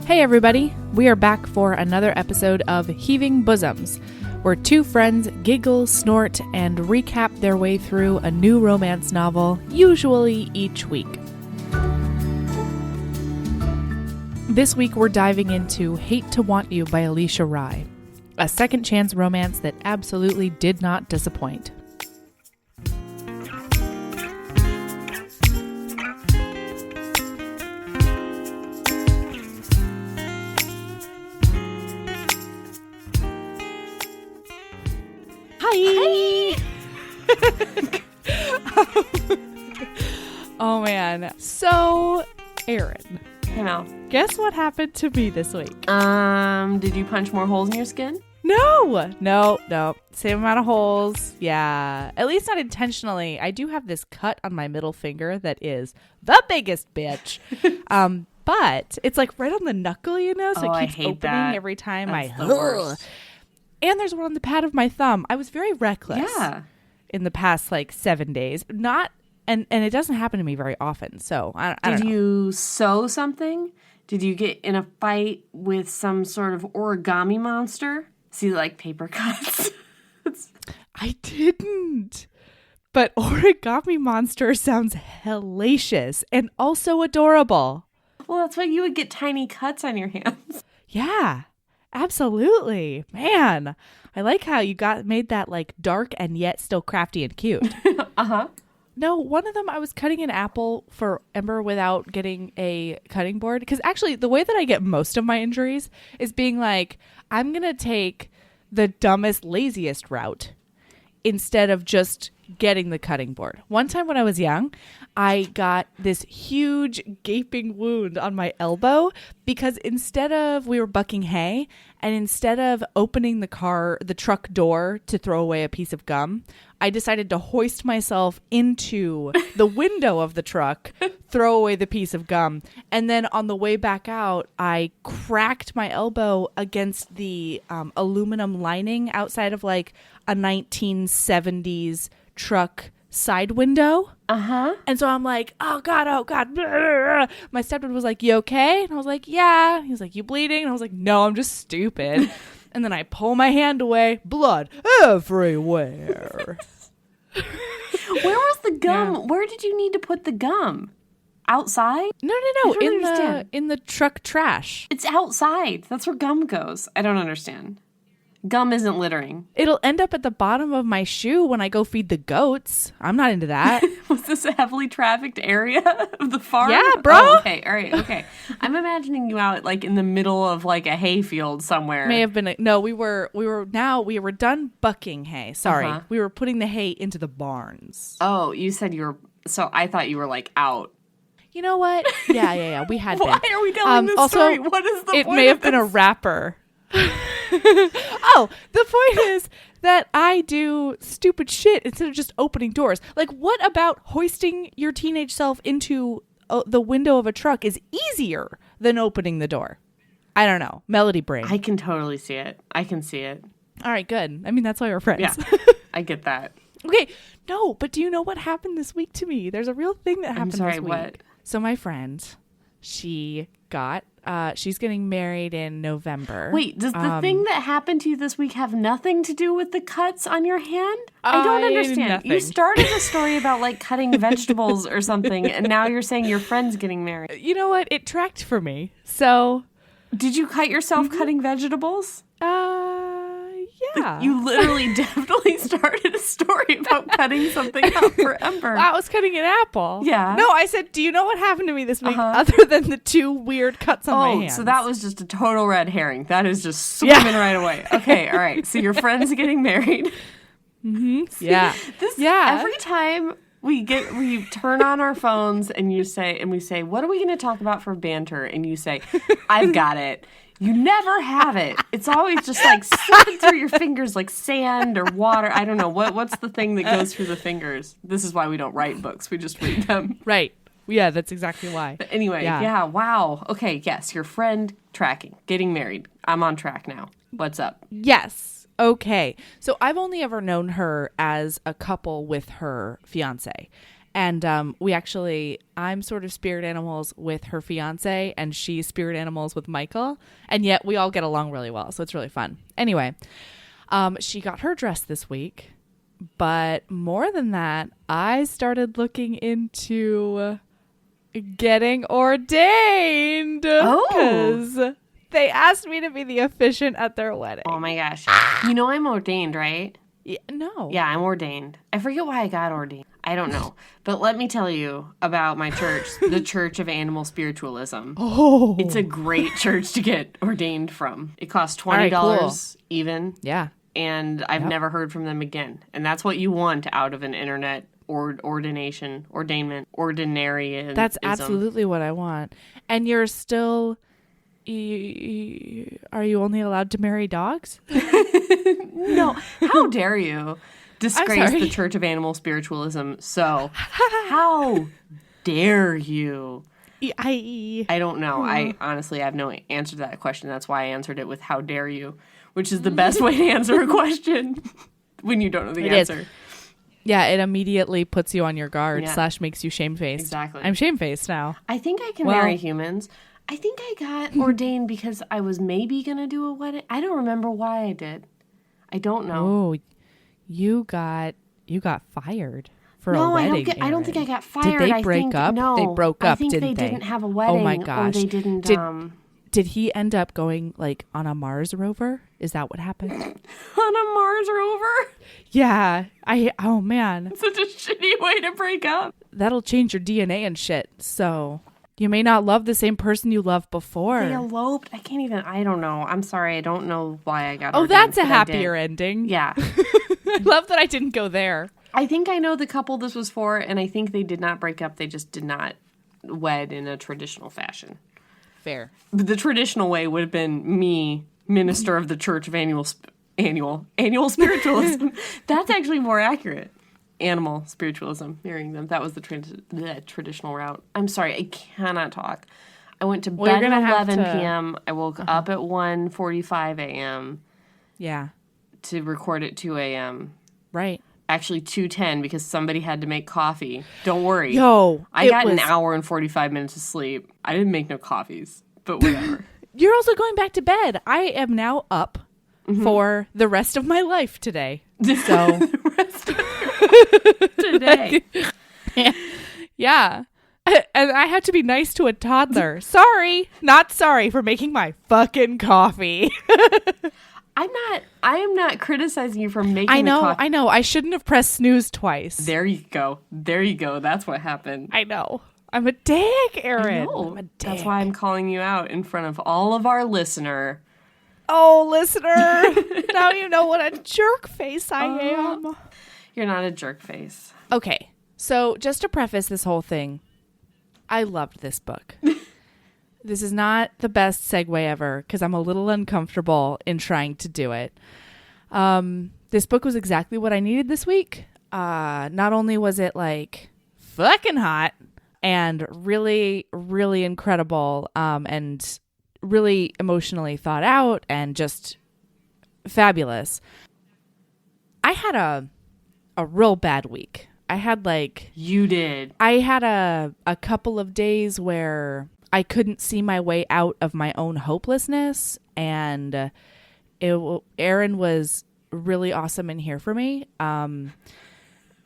Hey everybody, we are back for another episode of Heaving Bosoms, where two friends giggle, snort, and recap their way through a new romance novel, usually each week. This week we're diving into Hate to Want You by Alisha Rai, a second chance romance that absolutely did not disappoint. Hi! Oh man. So, Erin. Hey Mel. Guess what happened to me this week? Did you punch more holes in your skin? No. Same amount of holes. Yeah. At least not intentionally. I do have this cut on my middle finger that is the biggest bitch. But it's like right on the knuckle, you know? So it keeps opening every time That's the worst. And there's one on the pad of my thumb. I was very reckless in the past 7 days. And it doesn't happen to me very often. So I don't know. Did you sew something? Did you get in a fight with some sort of origami monster? See, like paper cuts? I didn't. But origami monster sounds hellacious and also adorable. Well, that's why you would get tiny cuts on your hands. Yeah. Absolutely. Man, I like how you made that dark and yet still crafty and cute. Uh-huh. No, one of them I was cutting an apple for Ember without getting a cutting board. Because actually the way that I get most of my injuries is being like, I'm going to take the dumbest, laziest route instead of just getting the cutting board. One time when I was young, I got this huge gaping wound on my elbow because we were bucking hay, and instead of opening the truck door to throw away a piece of gum, I decided to hoist myself into the window of the truck, throw away the piece of gum, and then on the way back out, I cracked my elbow against the aluminum lining outside of a 1970s truck side window. Uh-huh. And so I'm like, oh God. My stepdad was like, you okay? And I was like, yeah. He was like, you bleeding? And I was like, no, I'm just stupid. And then I pull my hand away, blood everywhere. Where was the gum? Yeah. Where did you need to put the gum? Outside? No. In the truck trash. It's outside. That's where gum goes. I don't understand. Gum isn't littering. It'll end up at the bottom of my shoe when I go feed the goats. I'm not into that. Was this a heavily trafficked area of the farm? Yeah, bro. Oh, okay, all right, okay. I'm imagining you out in the middle of a hayfield somewhere. May have been we were done bucking hay. Sorry. Uh-huh. We were putting the hay into the barns. Oh, you said so I thought you were out. You know what? Yeah. We had Why are we telling this story? What is the point? It may have been a wrapper. Oh, the point is that I do stupid shit instead of just opening doors. What about hoisting your teenage self into the window of a truck is easier than opening the door? I don't know. Melody brain. I can totally see it. I can see it. All right, good. I mean, that's why we're friends. Yeah, I get that. Okay, no, but do you know what happened this week to me? There's a real thing that happened this week. What? So my friend, she's getting married in November. Wait, does the thing that happened to you this week have nothing to do with the cuts on your hand? I don't understand. Nothing. You started a story about cutting vegetables or something, and now you're saying your friend's getting married. You know what? It tracked for me. So, did you cut yourself cutting vegetables? Yeah. You literally definitely started a story about cutting something up for Ember. I was cutting an apple. Yeah. No, I said, do you know what happened to me this week other than the two weird cuts on my hands? Oh, so that was just a total red herring. That is just swimming right away. Okay, all right. So your friend's getting married. Mm-hmm. Yeah. Every time we turn on our phones and we say, what are we going to talk about for banter? And you say, I've got it. You never have it. It's always just slipping through your fingers like sand or water. I don't know. What's the thing that goes through the fingers? This is why we don't write books. We just read them. Right. Yeah, that's exactly why. But anyway, yeah, wow. Okay, yes, your friend getting married. I'm on track now. What's up? Yes. Okay. So I've only ever known her as a couple with her fiance. And I'm sort of spirit animals with her fiance, and she's spirit animals with Michael. And yet we all get along really well. So it's really fun. Anyway, she got her dress this week. But more than that, I started looking into getting ordained. Oh. Because they asked me to be the officiant at their wedding. Oh my gosh. You know I'm ordained, right? Yeah, no. Yeah, I'm ordained. I forget why I got ordained. I don't know. But let me tell you about my church, the Church of Animal Spiritualism. Oh. It's a great church to get ordained from. It costs $20 right, cool. even. Yeah. And I've never heard from them again. And that's what you want out of an internet ordination, ordinarianism. That's absolutely what I want. And you're still... are you only allowed to marry dogs? No. How dare you disgrace sorry. the Church of Animal Spiritualism? So, how dare you? I don't know. I honestly have no answer to that question. That's why I answered it with "How dare you," which is the best way to answer a question when you don't know the answer. Yeah, it immediately puts you on your guard / makes you shamefaced. Exactly. I'm shamefaced now. I think I can marry humans. I think I got ordained because I was maybe going to do a wedding. I don't remember why I did. I don't know. Oh, you got fired for a wedding. I don't think I got fired. Did they break up? No, they broke up, I think didn't they they? didn't have a wedding. Oh my gosh. Or they didn't. Did he end up going like on a Mars rover? Is that what happened? On a Mars rover? Yeah. Oh man. Such a shitty way to break up. That'll change your DNA and shit. So you may not love the same person you loved before. They eloped. I don't know. I'm sorry. I don't know why I got ordained. Oh, that's a but happier ending. Yeah. I love that I didn't go there. I think I know the couple this was for, and I think they did not break up. They just did not wed in a traditional fashion. Fair. The traditional way would have been me, minister of the Church of Annual Spiritualism. That's actually more accurate. Animal spiritualism, marrying them. That was the traditional route. I'm sorry, I cannot talk. I went to bed at 11 p.m. I woke up at 1:45 a.m. Yeah. To record at 2 a.m. Right. Actually, 2:10 because somebody had to make coffee. Don't worry. I got an hour and 45 minutes of sleep. I didn't make no coffees, but whatever. You're also going back to bed. I am now up for the rest of my life today. So today. Yeah. And I have to be nice to a toddler. Sorry. Not sorry for making my fucking coffee. I am not criticizing you for making the coffee. I know. I shouldn't have pressed snooze twice. There you go. That's what happened. I know. I'm a dick, Erin. I know. I'm a dick. That's why I'm calling you out in front of all of our listener. Oh, listener. Now you know what a jerk face I am. You're not a jerk face. Okay. So just to preface this whole thing, I loved this book. This is not the best segue ever because I'm a little uncomfortable in trying to do it. This book was exactly what I needed this week. Not only was it like fucking hot and really, really incredible and really emotionally thought out and just fabulous. I had a real bad week. I had You did. I had a couple of days where I couldn't see my way out of my own hopelessness, and Erin was really awesome in here for me.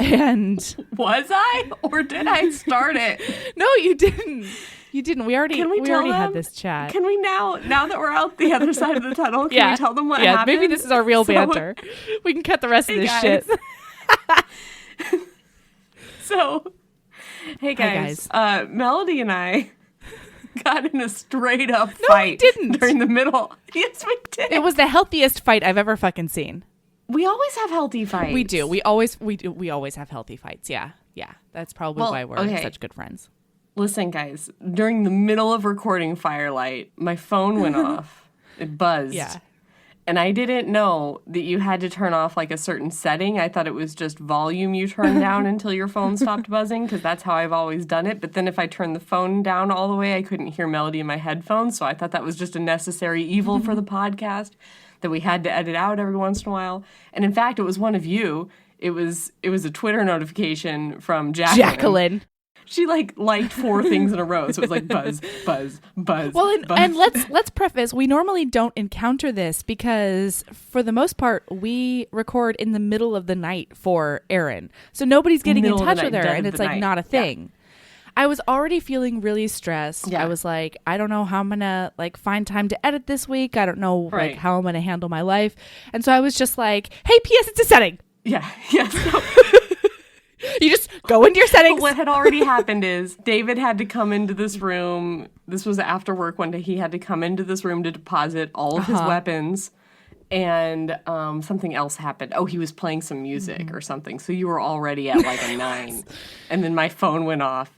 And was I, or did I start it? No, you didn't. You didn't. We already had this chat. Can we now that we're out the other side of the tunnel, can we tell them what happened? Maybe this is our real banter. We can cut the rest of this shit. So, hey guys. Melody and I got in a straight up fight. We didn't. During the middle. Yes, we did. It was the healthiest fight I've ever fucking seen. We always have healthy fights. We do. We always have healthy fights. Yeah. Yeah. That's probably why we're such good friends. Listen, guys, during the middle of recording Firelight, my phone went off. It buzzed. Yeah. And I didn't know that you had to turn off like a certain setting. I thought it was just volume you turned down until your phone stopped buzzing, because that's how I've always done it. But then if I turned the phone down all the way, I couldn't hear Melody in my headphones. So I thought that was just a necessary evil for the podcast that we had to edit out every once in a while. And in fact, it was one of you. It was a Twitter notification from Jacqueline. Jacqueline. She liked 4 things in a row, so it was like buzz, buzz, buzz. Well, buzz. and let's preface, we normally don't encounter this because for the most part we record in the middle of the night for Erin, so nobody's getting in touch with her, and it's like not a thing. Yeah. I was already feeling really stressed. Yeah. I was like, I don't know how I'm gonna like find time to edit this week. I don't know like how I'm gonna handle my life, and so I was just like, hey, P.S. it's a setting. Yeah. So you just go into your settings. But what had already happened is David had to come into this room. This was after work one day. He had to come into this room to deposit all of his weapons. And something else happened. Oh, he was playing some music or something. So you were already at like a 9. And then my phone went off.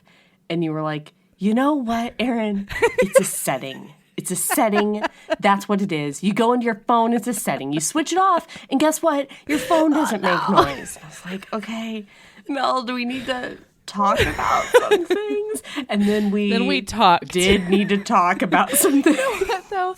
And you were like, you know what, Erin? It's a setting. It's a setting. That's what it is. You go into your phone, it's a setting. You switch it off, and guess what? Your phone doesn't make noise. I was like, okay, Mel, do we need to talk about some things? And then we talked. Did need to talk about some things. You know what, though?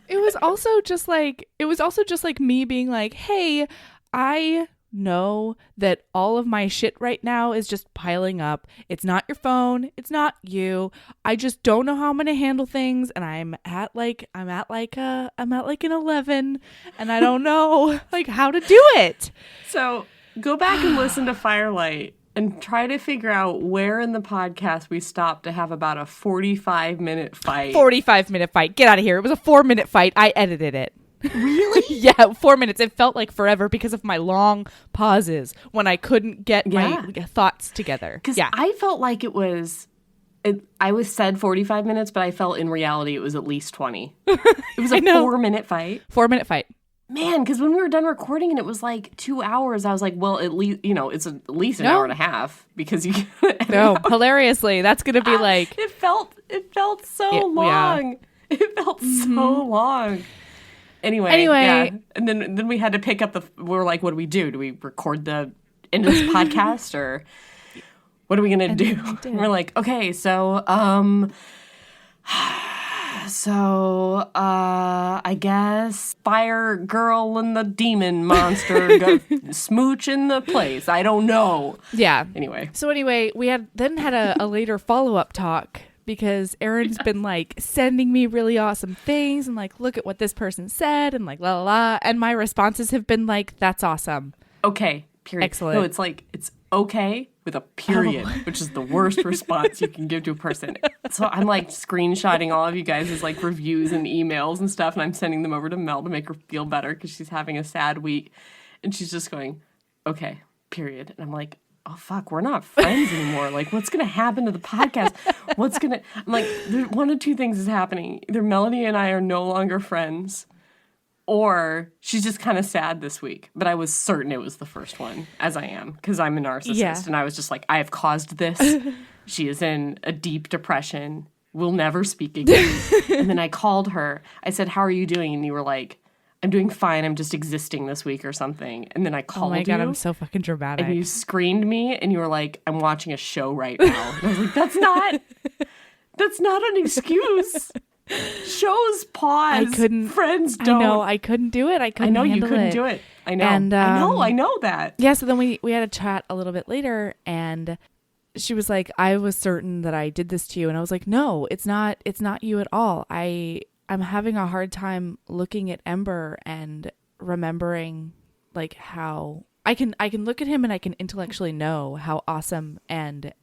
It was also just like me being like, hey, I know that all of my shit right now is just piling up. It's not your phone. It's not you. I just don't know how I'm going to handle things. And I'm at like an 11 and I don't know like how to do it. So go back and listen to Firelight and try to figure out where in the podcast we stopped to have about a 45-minute fight. 45-minute fight. Get out of here. It was a 4-minute fight. I edited it. Really? Yeah, 4 minutes. It felt like forever because of my long pauses when I couldn't get my thoughts together. Because I felt like I was said 45 minutes, but I felt in reality it was at least 20. It was a 4-minute fight. 4-minute fight. Man, because when we were done recording and it was like 2 hours, I was like, well, at least, it's at least an hour and a half because you hilariously, that's going to be like. It felt so long. Yeah. It felt so long. Anyway, yeah. And then we had to pick up we were like, what do we do? Do we record the end of this podcast or what are we going to do? And we're like, okay, so, I guess fire girl and the demon monster go smooch in the place. I don't know. Yeah. Anyway, we had a later follow-up talk. Because Erin's been like sending me really awesome things and like, look at what this person said and like la la la. And my responses have been like, that's awesome. Okay. Period. Excellent. No, it's like, it's okay with a period, which is the worst response you can give to a person. So I'm like screenshotting all of you guys' like reviews and emails and stuff. And I'm sending them over to Mel to make her feel better because she's having a sad week. And she's just going, okay, period. And I'm like, oh, fuck, we're not friends anymore. Like, what's going to happen to the podcast? I'm like, one of two things is happening. Either Melanie and I are no longer friends, or she's just kind of sad this week. But I was certain it was the first one, as I am, because I'm a narcissist. Yeah. And I was just like, I have caused this. She is in a deep depression. We'll never speak again. And then I called her. I said, how are you doing? And you were like, I'm doing fine. I'm just existing this week or something. And then I called you. Oh my God, I'm so fucking dramatic. And you screened me and you were like, I'm watching a show right now. And I was like, that's not an excuse. Shows pause. I couldn't. Friends don't. I know. I couldn't do it. I know you couldn't do it. I know. And, I know that. Yeah. So then we had a chat a little bit later and she was like, I was certain that I did this to you. And I was like, no, it's not you at all. I'm having a hard time looking at Ember and remembering like how I can look at him and I can intellectually know how awesome and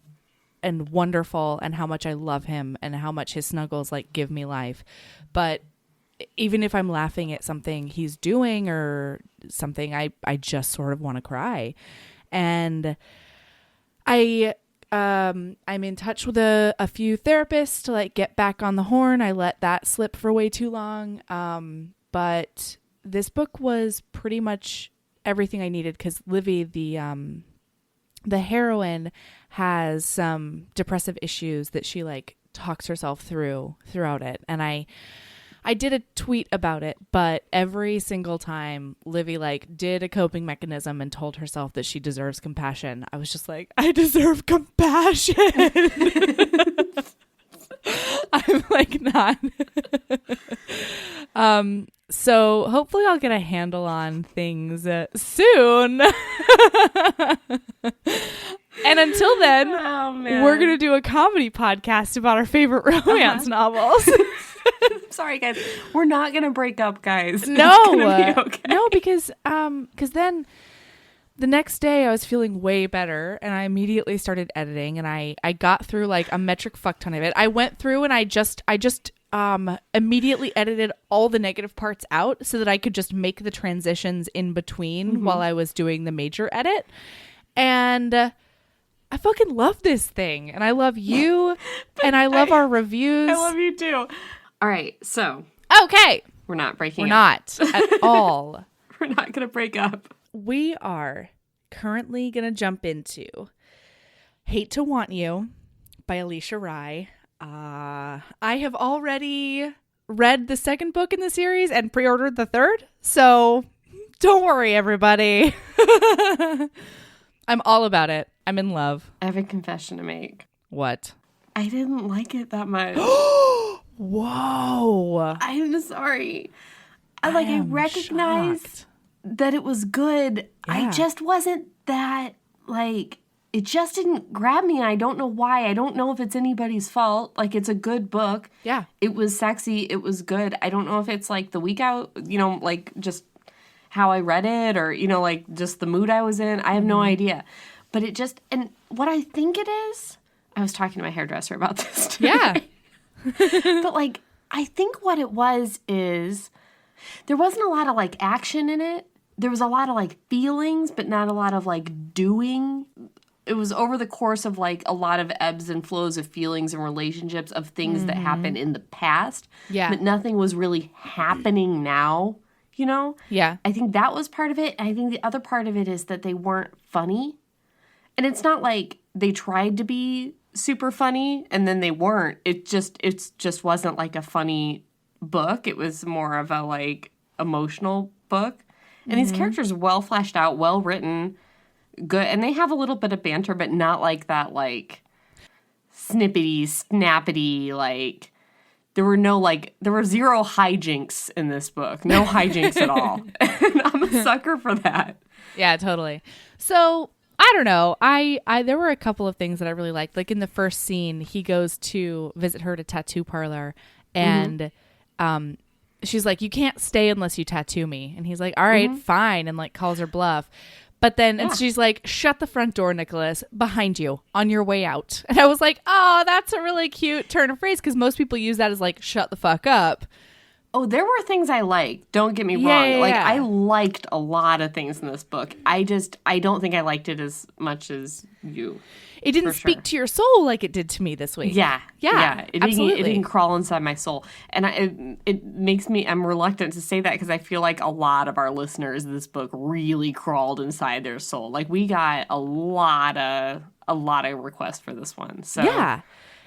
wonderful and how much I love him and how much his snuggles like give me life. But even if I'm laughing at something he's doing or something, I just sort of want to cry. And I'm in touch with a few therapists to like get back on the horn. I let that slip for way too long. But this book was pretty much everything I needed because Livy, the heroine, has some depressive issues that she like talks herself throughout it. And I did a tweet about it, but every single time Livy like did a coping mechanism and told herself that she deserves compassion, I was just like, I deserve compassion. I'm like not. So hopefully I'll get a handle on things soon. And until then, we're going to do a comedy podcast about our favorite romance novels. I'm sorry, guys. We're not going to break up, guys. No. It's gonna be okay. No, because then the next day I was feeling way better and I immediately started editing and I got through like a metric fuck ton of it. I went through and I just immediately edited all the negative parts out so that I could just make the transitions in between while I was doing the major edit. And I fucking love this thing. And I love you. And I love our reviews. I love you too. All right. So. Okay. We're not breaking up. We're not at all. We're not going to break up. We are currently going to jump into Hate to Want You by Alisha Rai. I have already read the second book in the series and pre-ordered the third. So don't worry, everybody. I'm all about it. I'm in love. I have a confession to make. What? I didn't like it that much. Whoa. I'm sorry. I recognized that it was good. Yeah. I just wasn't that, it just didn't grab me. I don't know why. I don't know if it's anybody's fault. It's a good book. Yeah. It was sexy. It was good. I don't know if it's, the week out, just how I read it or, just the mood I was in. I have no idea. But it just, and what I think it is, I was talking to my hairdresser about this today. Yeah. But, I think what it was is there wasn't a lot of, action in it. There was a lot of, feelings, but not a lot of, doing. It was over the course of, a lot of ebbs and flows of feelings and relationships of things that happened in the past. Yeah. But nothing was really happening now, Yeah. I think that was part of it. And I think the other part of it is that they weren't funny. And it's not like they tried to be super funny and then they weren't. It just wasn't a funny book. It was more of a emotional book. And these characters are well fleshed out, well written, good. And they have a little bit of banter, but not that snippety, snappity, there were zero hijinks in this book. No hijinks at all. And I'm a sucker for that. Yeah, totally. So I don't know. I there were a couple of things that I really liked. In the first scene, he goes to visit her at a tattoo parlor and she's like, "You can't stay unless you tattoo me." And he's like, "All right, fine," and calls her bluff. But then and she's like, "Shut the front door, Nicholas, behind you on your way out." And I was like, "Oh, that's a really cute turn of phrase," because most people use that as shut the fuck up. Oh, there were things I liked. Don't get me wrong. Yeah. I liked a lot of things in this book. I don't think I liked it as much as you. It didn't speak to your soul like it did to me this week. Yeah. Absolutely. It didn't crawl inside my soul. And it makes me, I'm reluctant to say that because I feel like a lot of our listeners, this book really crawled inside their soul. We got a lot of requests for this one. So yeah.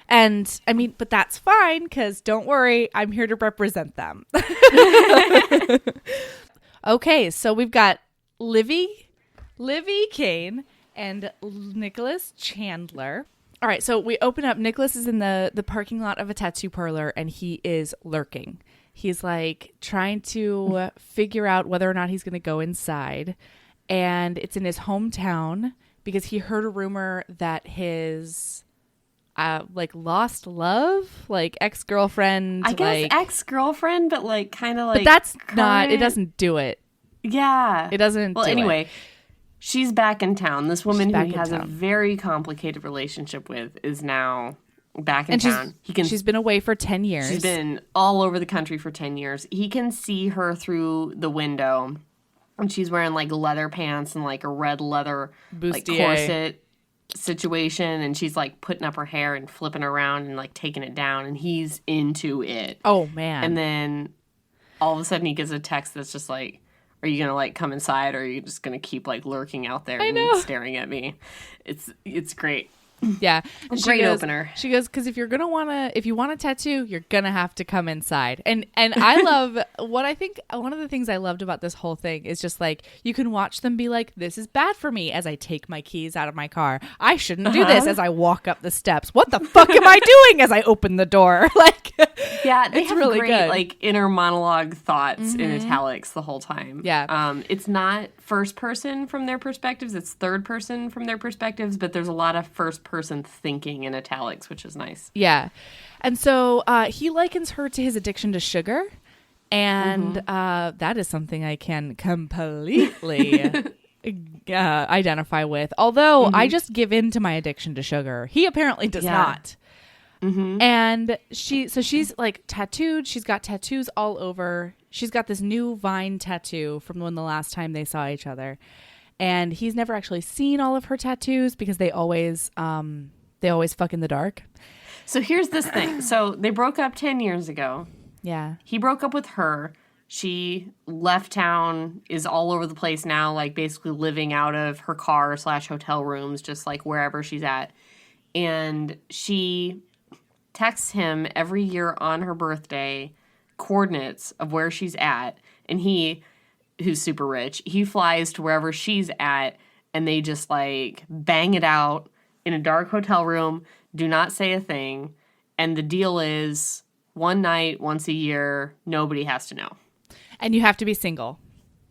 And I mean, but that's fine because don't worry, I'm here to represent them. Okay, so we've got Livy Kane and Nicholas Chandler. All right, so we open up. Nicholas is in the parking lot of a tattoo parlor and he is lurking. He's trying to figure out whether or not he's going to go inside. And it's in his hometown because he heard a rumor that his lost love, ex-girlfriend. I guess ex-girlfriend, but kind of But that's current. not, it doesn't do it. Yeah. It doesn't Well, do anyway, it. she's back in town. This woman who he has a town. very complicated relationship with is now back in And town. She's been away for 10 years. She's been all over the country for 10 years. He can see her through the window. And she's wearing leather pants and a red leather Bustier. corset situation, and she's putting up her hair and flipping around and taking it down, and he's into it. Oh man. And then all of a sudden he gets a text that's just are you gonna come inside or are you just gonna keep lurking out there and staring at me? It's great. Yeah. And she Great goes, opener. She goes, because if you want a tattoo, you're gonna have to come inside. And I love what I think one of the things I loved about this whole thing is just like you can watch them be like, this is bad for me as I take my keys out of my car. I shouldn't do this as I walk up the steps. What the fuck am I doing as I open the door? Like, yeah, they have really great good. like inner monologue thoughts in italics the whole time. Yeah. It's not first person from their perspectives; it's third person from their perspectives. But there's a lot of first person thinking in italics, which is nice. Yeah. And so he likens her to his addiction to sugar. And that is something I can completely identify with. Although I just give in to my addiction to sugar. He apparently does not. And she's like tattooed. She's got tattoos all over. She's got this new vine tattoo from when the last time they saw each other. And he's never actually seen all of her tattoos because they always fuck in the dark. So here's this thing. So they broke up 10 years ago. Yeah. He broke up with her. She left town, is all over the place now, like basically living out of her car / hotel rooms, just like wherever she's at. And she texts him every year on her birthday coordinates of where she's at. And he, who's super rich, he flies to wherever she's at and they just like bang it out in a dark hotel room, do not say a thing. And the deal is one night, once a year, nobody has to know. And you have to be single.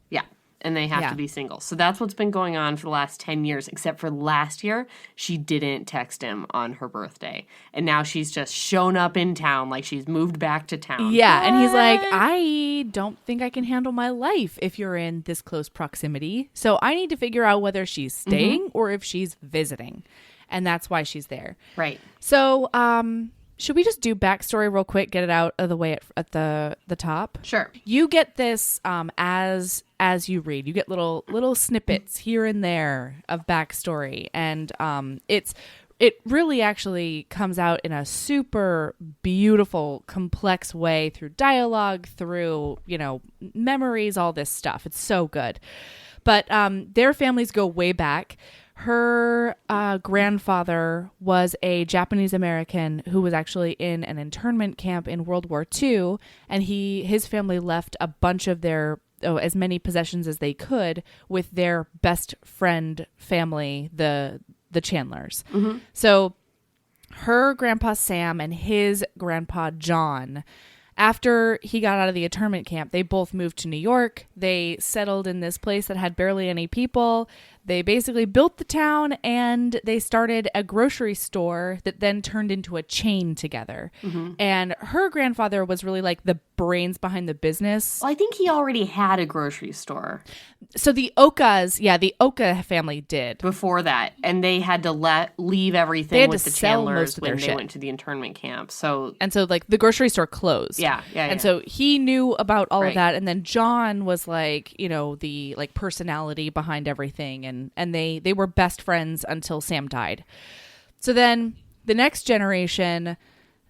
Yeah. And they have to be single. So that's what's been going on for the last 10 years, except for last year, she didn't text him on her birthday. And now she's just shown up in town, like she's moved back to town. Yeah. And he's like, I don't think I can handle my life if you're in this close proximity. So I need to figure out whether she's staying or if she's visiting. And that's why she's there. Right. So, should we just do backstory real quick, get it out of the way at the top? Sure. You get this as you read. You get little snippets here and there of backstory, and it really actually comes out in a super beautiful, complex way through dialogue, through memories, all this stuff. It's so good. But their families go way back. Her grandfather was a Japanese American who was actually in an internment camp in World War II, and his family left a bunch of their as many possessions as they could with their best friend family, the Chandlers. So her grandpa Sam and his grandpa John, after he got out of the internment camp, they both moved to New York. They settled in this place that had barely any people. They basically built the town and they started a grocery store that then turned into a chain together. And her grandfather was really like the brains behind the business. Well, I think he already had a grocery store. So the the Oka family did. Before that. And they had to leave everything They had with to the sell Chandlers most of their when they shit. went to the internment camp. So like the grocery store closed. Yeah. And so he knew about all of that. And then John was like, the like personality behind everything. And they were best friends until Sam died. So then the next generation,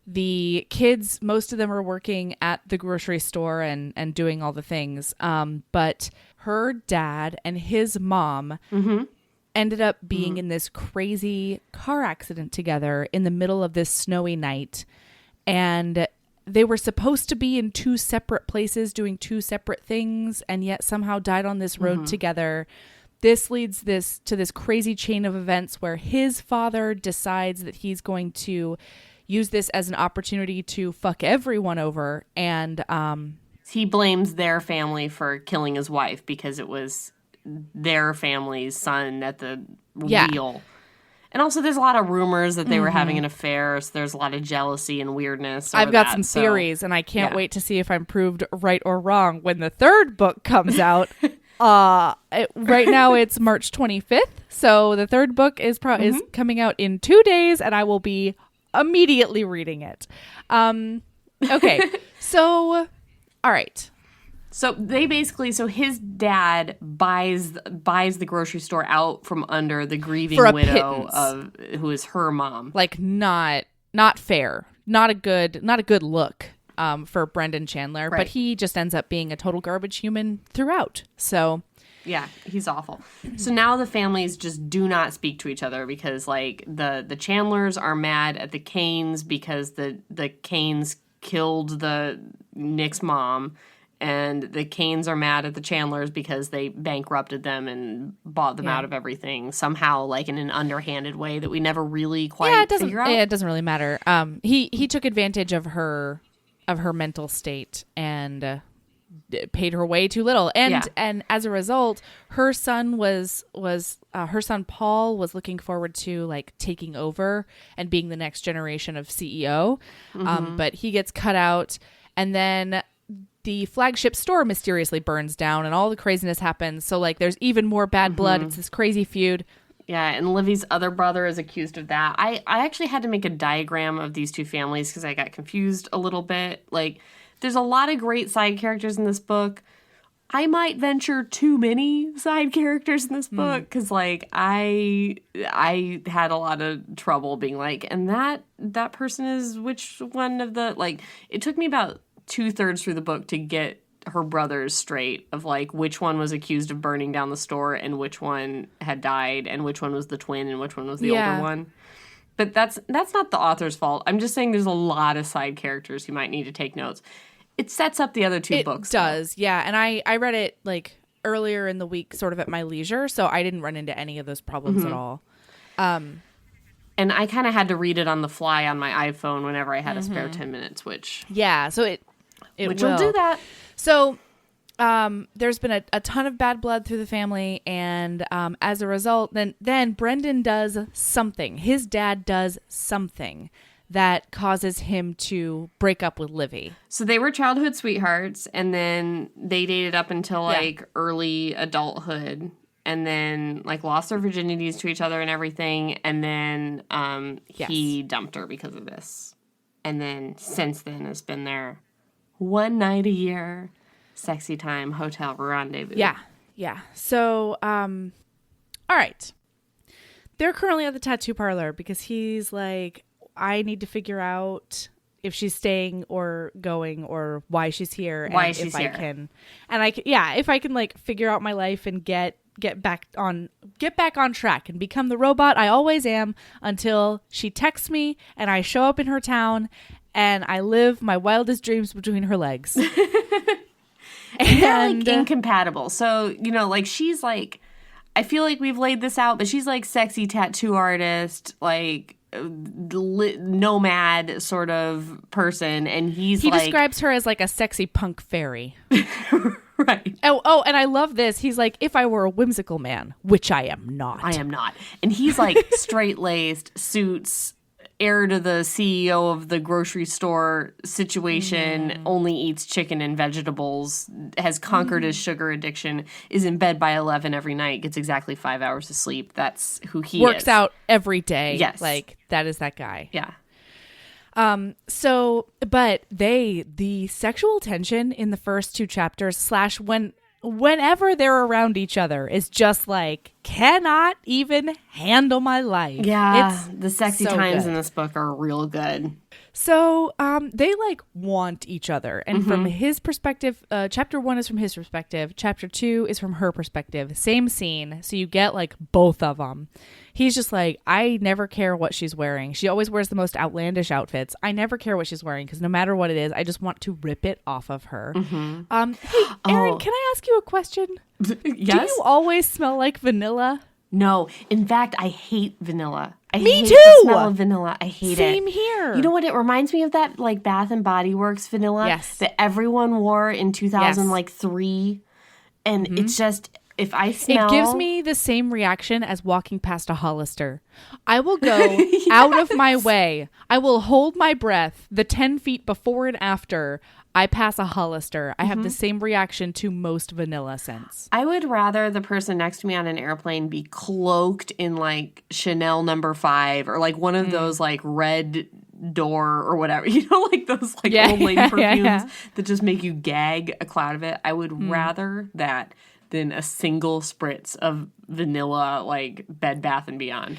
the kids, most of them are working at the grocery store and doing all the things. But her dad and his mom ended up being in this crazy car accident together in the middle of this snowy night. And they were supposed to be in two separate places doing two separate things, and yet somehow died on this road together. This leads to this crazy chain of events where his father decides that he's going to use this as an opportunity to fuck everyone over. And he blames their family for killing his wife because it was their family's son at the wheel. And also there's a lot of rumors that they were having an affair. So there's a lot of jealousy and weirdness. I've got some theories, and I can't wait to see if I'm proved right or wrong when the third book comes out. Right now it's March 25th. So the third book is coming out in 2 days, and I will be immediately reading it. Okay. So, all right. So they basically, his dad buys the grocery store out from under the grieving widow who is her mom. Like not fair, not a good look for Brendan Chandler, but he just ends up being a total garbage human throughout. So Yeah, he's awful. So now the families just do not speak to each other because, like, the Chandlers are mad at the Canes because the Canes killed the Nick's mom, and the Canes are mad at the Chandlers because they bankrupted them and bought them out of everything somehow, like in an underhanded way that we never really quite figure out. Yeah, it doesn't really matter. He took advantage of her mental state and paid her way too little, and as a result, her son Paul was looking forward to like taking over and being the next generation of CEO, but he gets cut out, and then the flagship store mysteriously burns down and all the craziness happens. So like there's even more bad blood. It's this crazy feud. Yeah, and Livy's other brother is accused of that. I actually had to make a diagram of these two families because I got confused a little bit. Like, there's a lot of great side characters in this book. I might venture too many side characters in this book because, like, I had a lot of trouble being like, and that person is which one of the, like, it took me about 2/3 through the book to get her brothers straight of like which one was accused of burning down the store and which one had died and which one was the twin and which one was the older one. But that's not the author's fault. I'm just saying there's a lot of side characters who might need to take notes. It sets up the other two books. It does, yeah. And I read it like earlier in the week, sort of at my leisure, so I didn't run into any of those problems at all. And I kind of had to read it on the fly on my iPhone whenever I had a spare 10 minutes, which will do that. So there's been a ton of bad blood through the family, and as a result, then Brendan does something. His dad does something that causes him to break up with Livy. So they were childhood sweethearts, and then they dated up until like early adulthood, and then like lost their virginities to each other and everything, and then he dumped her because of this. And then since then has been their one night a year sexy time hotel rendezvous. Yeah. So, all right. They're currently at the tattoo parlor because he's like, I need to figure out if she's staying or going or why she's here. If I can like figure out my life and get back on track and become the robot I always am until she texts me and I show up in her town and I live my wildest dreams between her legs. And they're like incompatible. So, you know, like she's like, I feel like we've laid this out, but she's like sexy tattoo artist, like nomad sort of person, and he describes her as like a sexy punk fairy. Right. Oh, and I love this. He's like, if I were a whimsical man, which I am not. And he's like straight-laced, suits, heir to the CEO of the grocery store situation, only eats chicken and vegetables, has conquered his sugar addiction, is in bed by 11 every night, gets exactly 5 hours of sleep. That's who he Works out every day. Yes. Like, that is that guy. Yeah. But the sexual tension in the first two chapters / whenever they're around each other is just like, cannot even handle my life. Yeah, the sexy so times good. in this book are real good. So they like want each other. And from his perspective, chapter 1 is from his perspective. Chapter 2 is from her perspective. Same scene. So you get like both of them. He's just like, I never care what she's wearing. She always wears the most outlandish outfits. I never care what she's wearing because no matter what it is, I just want to rip it off of her. Hey, Erin, can I ask you a question? Yes? Do you always smell like vanilla? No. In fact, I hate vanilla. Me hate too! The smell of vanilla. I hate it. Same here. You know what? It reminds me of that like Bath and Body Works vanilla that everyone wore in 2003. And it's just, if I smell... It gives me the same reaction as walking past a Hollister. I will go out of my way. I will hold my breath the 10 feet before and after I pass a Hollister. I have the same reaction to most vanilla scents. I would rather the person next to me on an airplane be cloaked in like Chanel No. 5 or like one of those like red door or whatever, you know, like those like old lady perfumes that just make you gag a cloud of it. I would rather that than a single spritz of vanilla like Bed Bath & Beyond.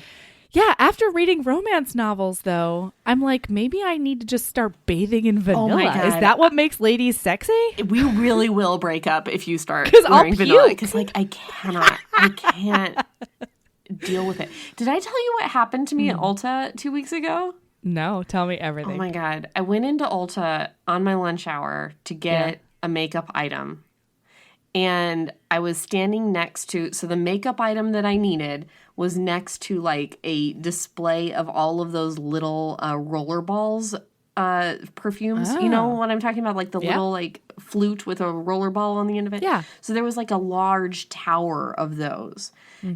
Yeah, after reading romance novels, though, I'm like, maybe I need to just start bathing in vanilla. Oh my God. Is that what makes ladies sexy? We really will break up if you start 'Cause I'll wearing vanilla. puke. Because, like, I can't deal with it. Did I tell you what happened to me at Ulta 2 weeks ago? No, tell me Oh everything. my God. I went into Ulta on my lunch hour to get a makeup item. And I was standing next to, so the makeup item that I needed was next to like a display of all of those little roller balls perfumes. You know what I'm talking about? Like the little like flute with a roller ball on the end of it. Yeah. So there was like a large tower of those.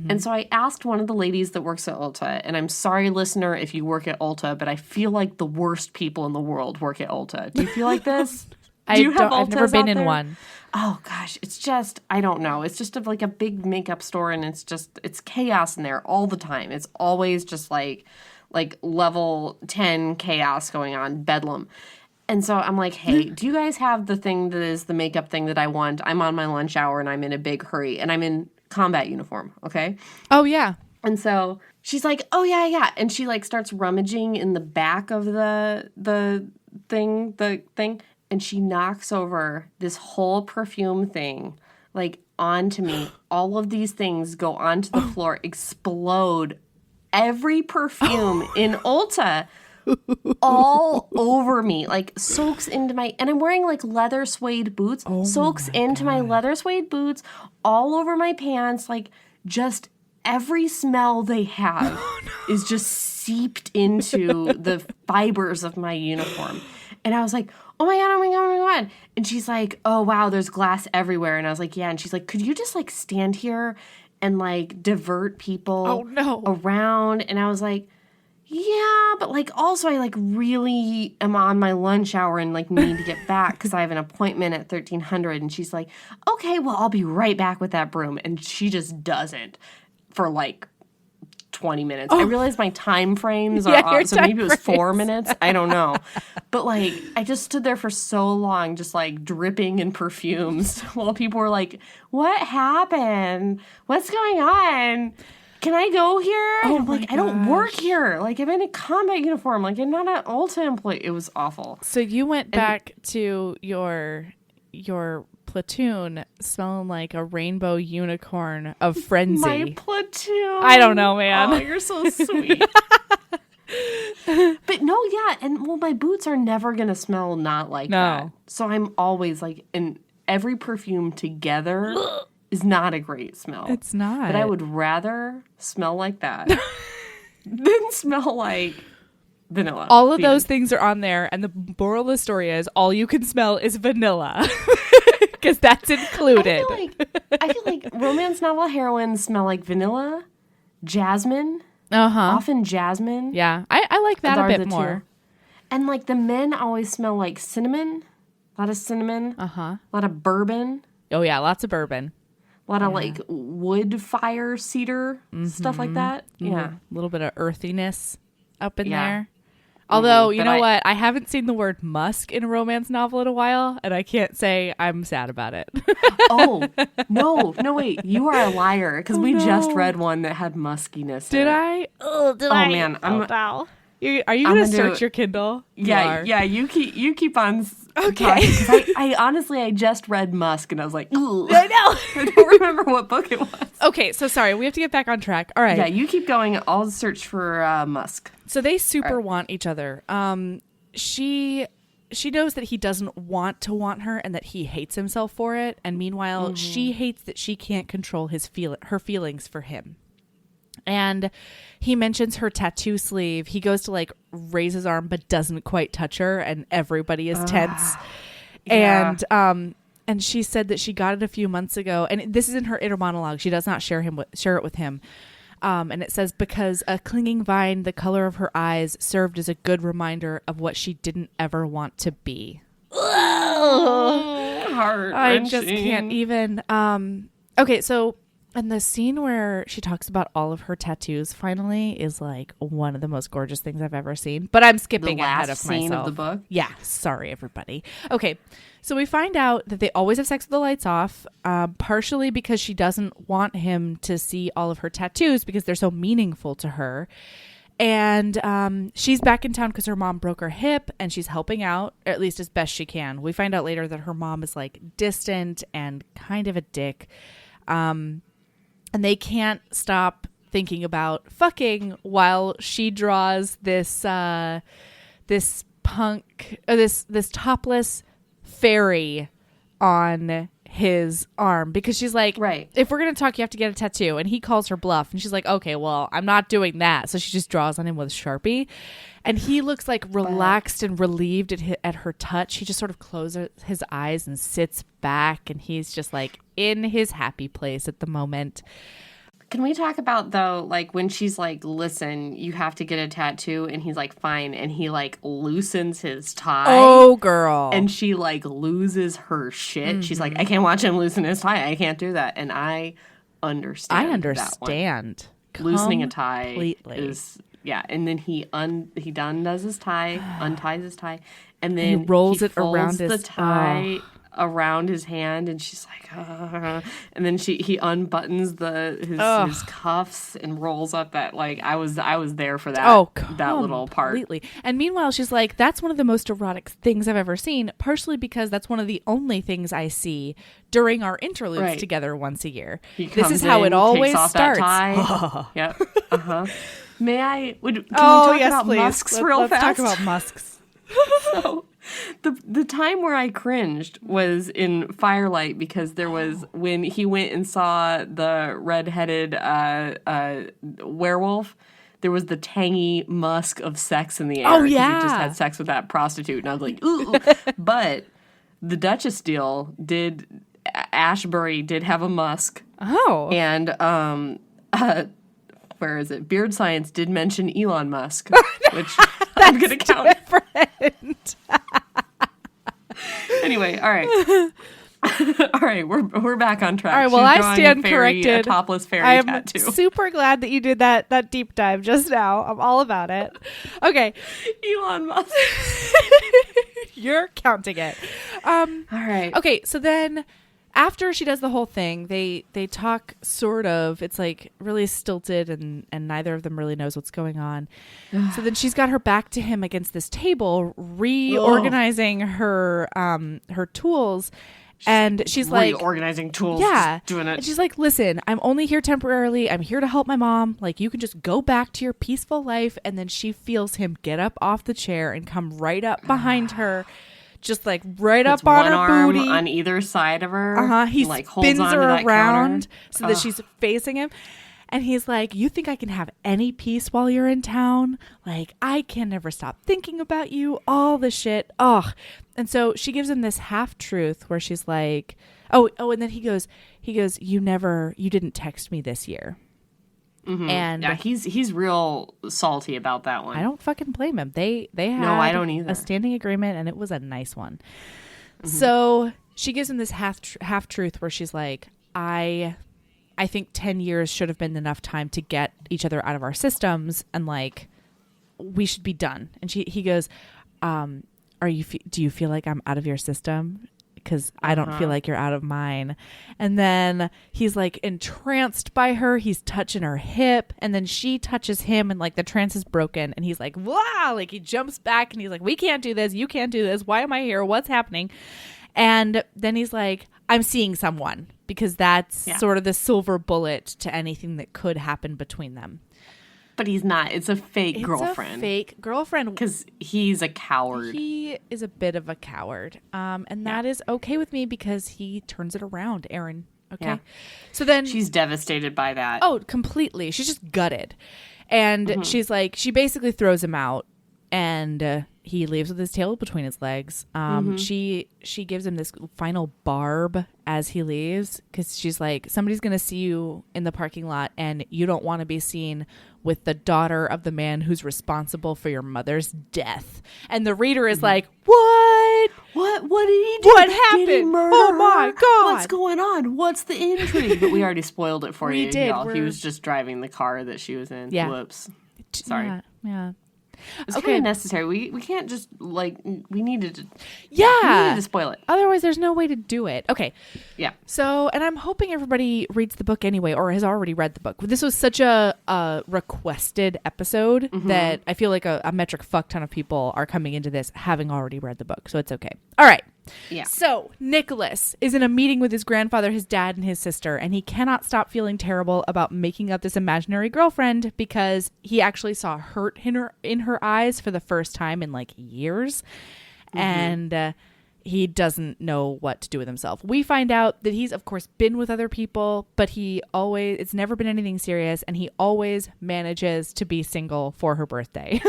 And so I asked one of the ladies that works at Ulta, and I'm sorry, listener, if you work at Ulta, but I feel like the worst people in the world work at Ulta. Do you feel like this? I've never been in one. Oh gosh, it's just, I don't know. It's just like a big makeup store, and it's chaos in there all the time. It's always just like level 10 chaos going on, bedlam. And so I'm like, hey, do you guys have the thing that is the makeup thing that I want? I'm on my lunch hour and I'm in a big hurry and I'm in combat uniform, okay? Oh, yeah. And so she's like, oh, yeah. And she like starts rummaging in the back of the thing. And she knocks over this whole perfume thing, like, onto me. All of these things go onto the floor, explode. Every perfume in Ulta all over me, like, soaks into my, and I'm wearing, like, leather suede boots, soaks into my leather suede boots, all over my pants, like, just every smell they have is just seeped into the fibers of my uniform. And I was like, oh my God. And she's like, oh wow, there's glass everywhere. And I was like, yeah. And she's like, could you just like stand here and like divert people around? And I was like, yeah, but like also I like really am on my lunch hour and like need to get back because I have an appointment at 1300. And she's like, okay, well, I'll be right back with that broom. And she just doesn't for like 20 minutes. I realized my time frames are off, so maybe it was 4 minutes. I don't know. But like I just stood there for so long just like dripping in perfumes while people were like, what happened? What's going on? Can I go here? And I'm like, I don't work here. Like I'm in a combat uniform. Like I'm not an Ulta employee. It was awful. So you went back to your platoon smelling like a rainbow unicorn of frenzy. My platoon. I don't know, man. Oh, you're so sweet. But no, yeah. And well, my boots are never going to smell not like that. So I'm always like, and every perfume together is not a great smell. It's not. But I would rather smell like that than smell like vanilla. All of those things are on there. And the moral of the story is all you can smell is vanilla. Because that's included. I feel like romance novel heroines smell like vanilla, jasmine, often jasmine. Yeah, I like that a bit more. And like the men always smell like cinnamon, a lot of cinnamon, a lot of bourbon. Oh yeah, lots of bourbon. A lot of like wood fire, cedar, stuff like that. Yeah. A little bit of earthiness up in there. Although, you know what? I haven't seen the word musk in a romance novel in a while, and I can't say I'm sad about it. Oh, no, wait. You are a liar, because we just read one that had muskiness in it. Did I? Oh, man. Are you going to search your Kindle? Yeah, you keep on talking. I honestly, I just read Musk, and I was like, ooh. I know. I don't remember what book it was. Okay, so sorry. We have to get back on track. All right. Yeah, you keep going. I'll search for Musk. So they super want each other. She knows that he doesn't want to want her and that he hates himself for it. And meanwhile, she hates that she can't control her feelings for him. And he mentions her tattoo sleeve. He goes to like raise his arm but doesn't quite touch her, and everybody is tense. Yeah. And she said that she got it a few months ago, and this is in her inner monologue. She does not share it with him. And it says, because a clinging vine, the color of her eyes, served as a good reminder of what she didn't ever want to be. I just can't even. Okay, so and the scene where she talks about all of her tattoos finally is like one of the most gorgeous things I've ever seen. But I'm skipping ahead of myself. The last scene of the book? Yeah, sorry, everybody. Okay, so we find out that they always have sex with the lights off, partially because she doesn't want him to see all of her tattoos because they're so meaningful to her. And she's back in town because her mom broke her hip and she's helping out, or at least as best she can. We find out later that her mom is like distant and kind of a dick. And they can't stop thinking about fucking while she draws this topless fairy on his arm, because she's like, right, if we're gonna talk, you have to get a tattoo. And he calls her bluff, and she's like, okay, well, I'm not doing that. So she just draws on him with a Sharpie, and he looks like relaxed and relieved at her touch. He just sort of closes his eyes and sits back, and he's just like in his happy place at the moment. Can we talk about, though, like when she's like, listen, you have to get a tattoo, and he's like, fine, and he like loosens his tie. Oh, girl. And she like loses her shit. Mm-hmm. She's like, I can't watch him loosen his tie. I can't do that. And I understand. That one. Loosening a tie is, yeah. And then he undoes his tie, unties his tie, and then he rolls it folds around the tie around his hand, and she's like, and then he unbuttons his cuffs and rolls up that, like, I was there for that that little part. Completely. And meanwhile, she's like, that's one of the most erotic things I've ever seen, partially because that's one of the only things I see during our interludes together once a year. This is how it always starts. Yep. May I? Can we talk about musks real fast? Let's talk about musks. So, the time where I cringed was in Firelight, because there was when he went and saw the redheaded werewolf. There was the tangy musk of sex in the air. Oh, yeah. He just had sex with that prostitute, and I was like, ooh. But the Duchess deal Ashbury did have a musk. Oh. And where is it? Beard Science did mention Elon Musk, which I'm going to count. Different. Anyway, all right. All right, we're back on track. All right, well, I stand corrected. A topless fairy tattoo. I'm super glad that you did that deep dive just now. I'm all about it. Okay. Elon Musk. You're counting it. All right. Okay, so then after she does the whole thing, they talk sort of. It's like really stilted, and neither of them really knows what's going on. So then she's got her back to him against this table, reorganizing her tools. And she's like reorganizing tools. Yeah. Just doing it. And she's like, listen, I'm only here temporarily. I'm here to help my mom. Like, you can just go back to your peaceful life. And then she feels him get up off the chair and come right up behind her. Just like right up on her booty. On either side of her. He like spins holds her counter. around so that she's facing him. And he's like, you think I can have any peace while you're in town? Like, I can never stop thinking about you, all the shit. Ugh. And so she gives him this half truth where she's like, oh, and then he goes, you didn't text me this year. Mm-hmm. And yeah, he's real salty about that one. I don't fucking blame him. They had no, I don't either. A standing agreement, and it was a nice one. Mm-hmm. So she gives him this half truth where she's like, I think 10 years should have been enough time to get each other out of our systems, and like we should be done. And he goes, do you feel like I'm out of your system? Because I don't feel like you're out of mine. And then he's like entranced by her. He's touching her hip, and then she touches him, and like the trance is broken, and he's like, wow, like he jumps back, and he's like, we can't do this. You can't do this. Why am I here? What's happening? And then he's like, I'm seeing someone, because that's sort of the silver bullet to anything that could happen between them. But he's not. It's a fake girlfriend. It's a fake girlfriend. Because he's a coward. He is a bit of a coward. And that is okay with me, because he turns it around, Erin. Okay? Yeah. So then... she's devastated by that. Oh, completely. She's just gutted. And she's like... she basically throws him out. And he leaves with his tail between his legs. She gives him this final barb as he leaves, because she's like, somebody's going to see you in the parking lot, and you don't want to be seen with the daughter of the man who's responsible for your mother's death. And the reader is like, what? What did he do? What happened? Did he murder oh my God. What's going on? What's the intrigue? But we already spoiled it for you. We did. Y'all. He was just driving the car that she was in. Yeah. Whoops. Sorry. Yeah. It's kind of necessary. We can't just, like, we needed to. Yeah. We needed to spoil it. Otherwise, there's no way to do it. Okay. Yeah. So, and I'm hoping everybody reads the book anyway, or has already read the book. This was such a requested episode that I feel like a metric fuck ton of people are coming into this having already read the book. So it's okay. All right. Yeah. So Nicholas is in a meeting with his grandfather, his dad, and his sister, and he cannot stop feeling terrible about making up this imaginary girlfriend because he actually saw hurt in her eyes for the first time in like years. And he doesn't know what to do with himself. We find out that he's, of course, been with other people, but it's never been anything serious, and he always manages to be single for her birthday.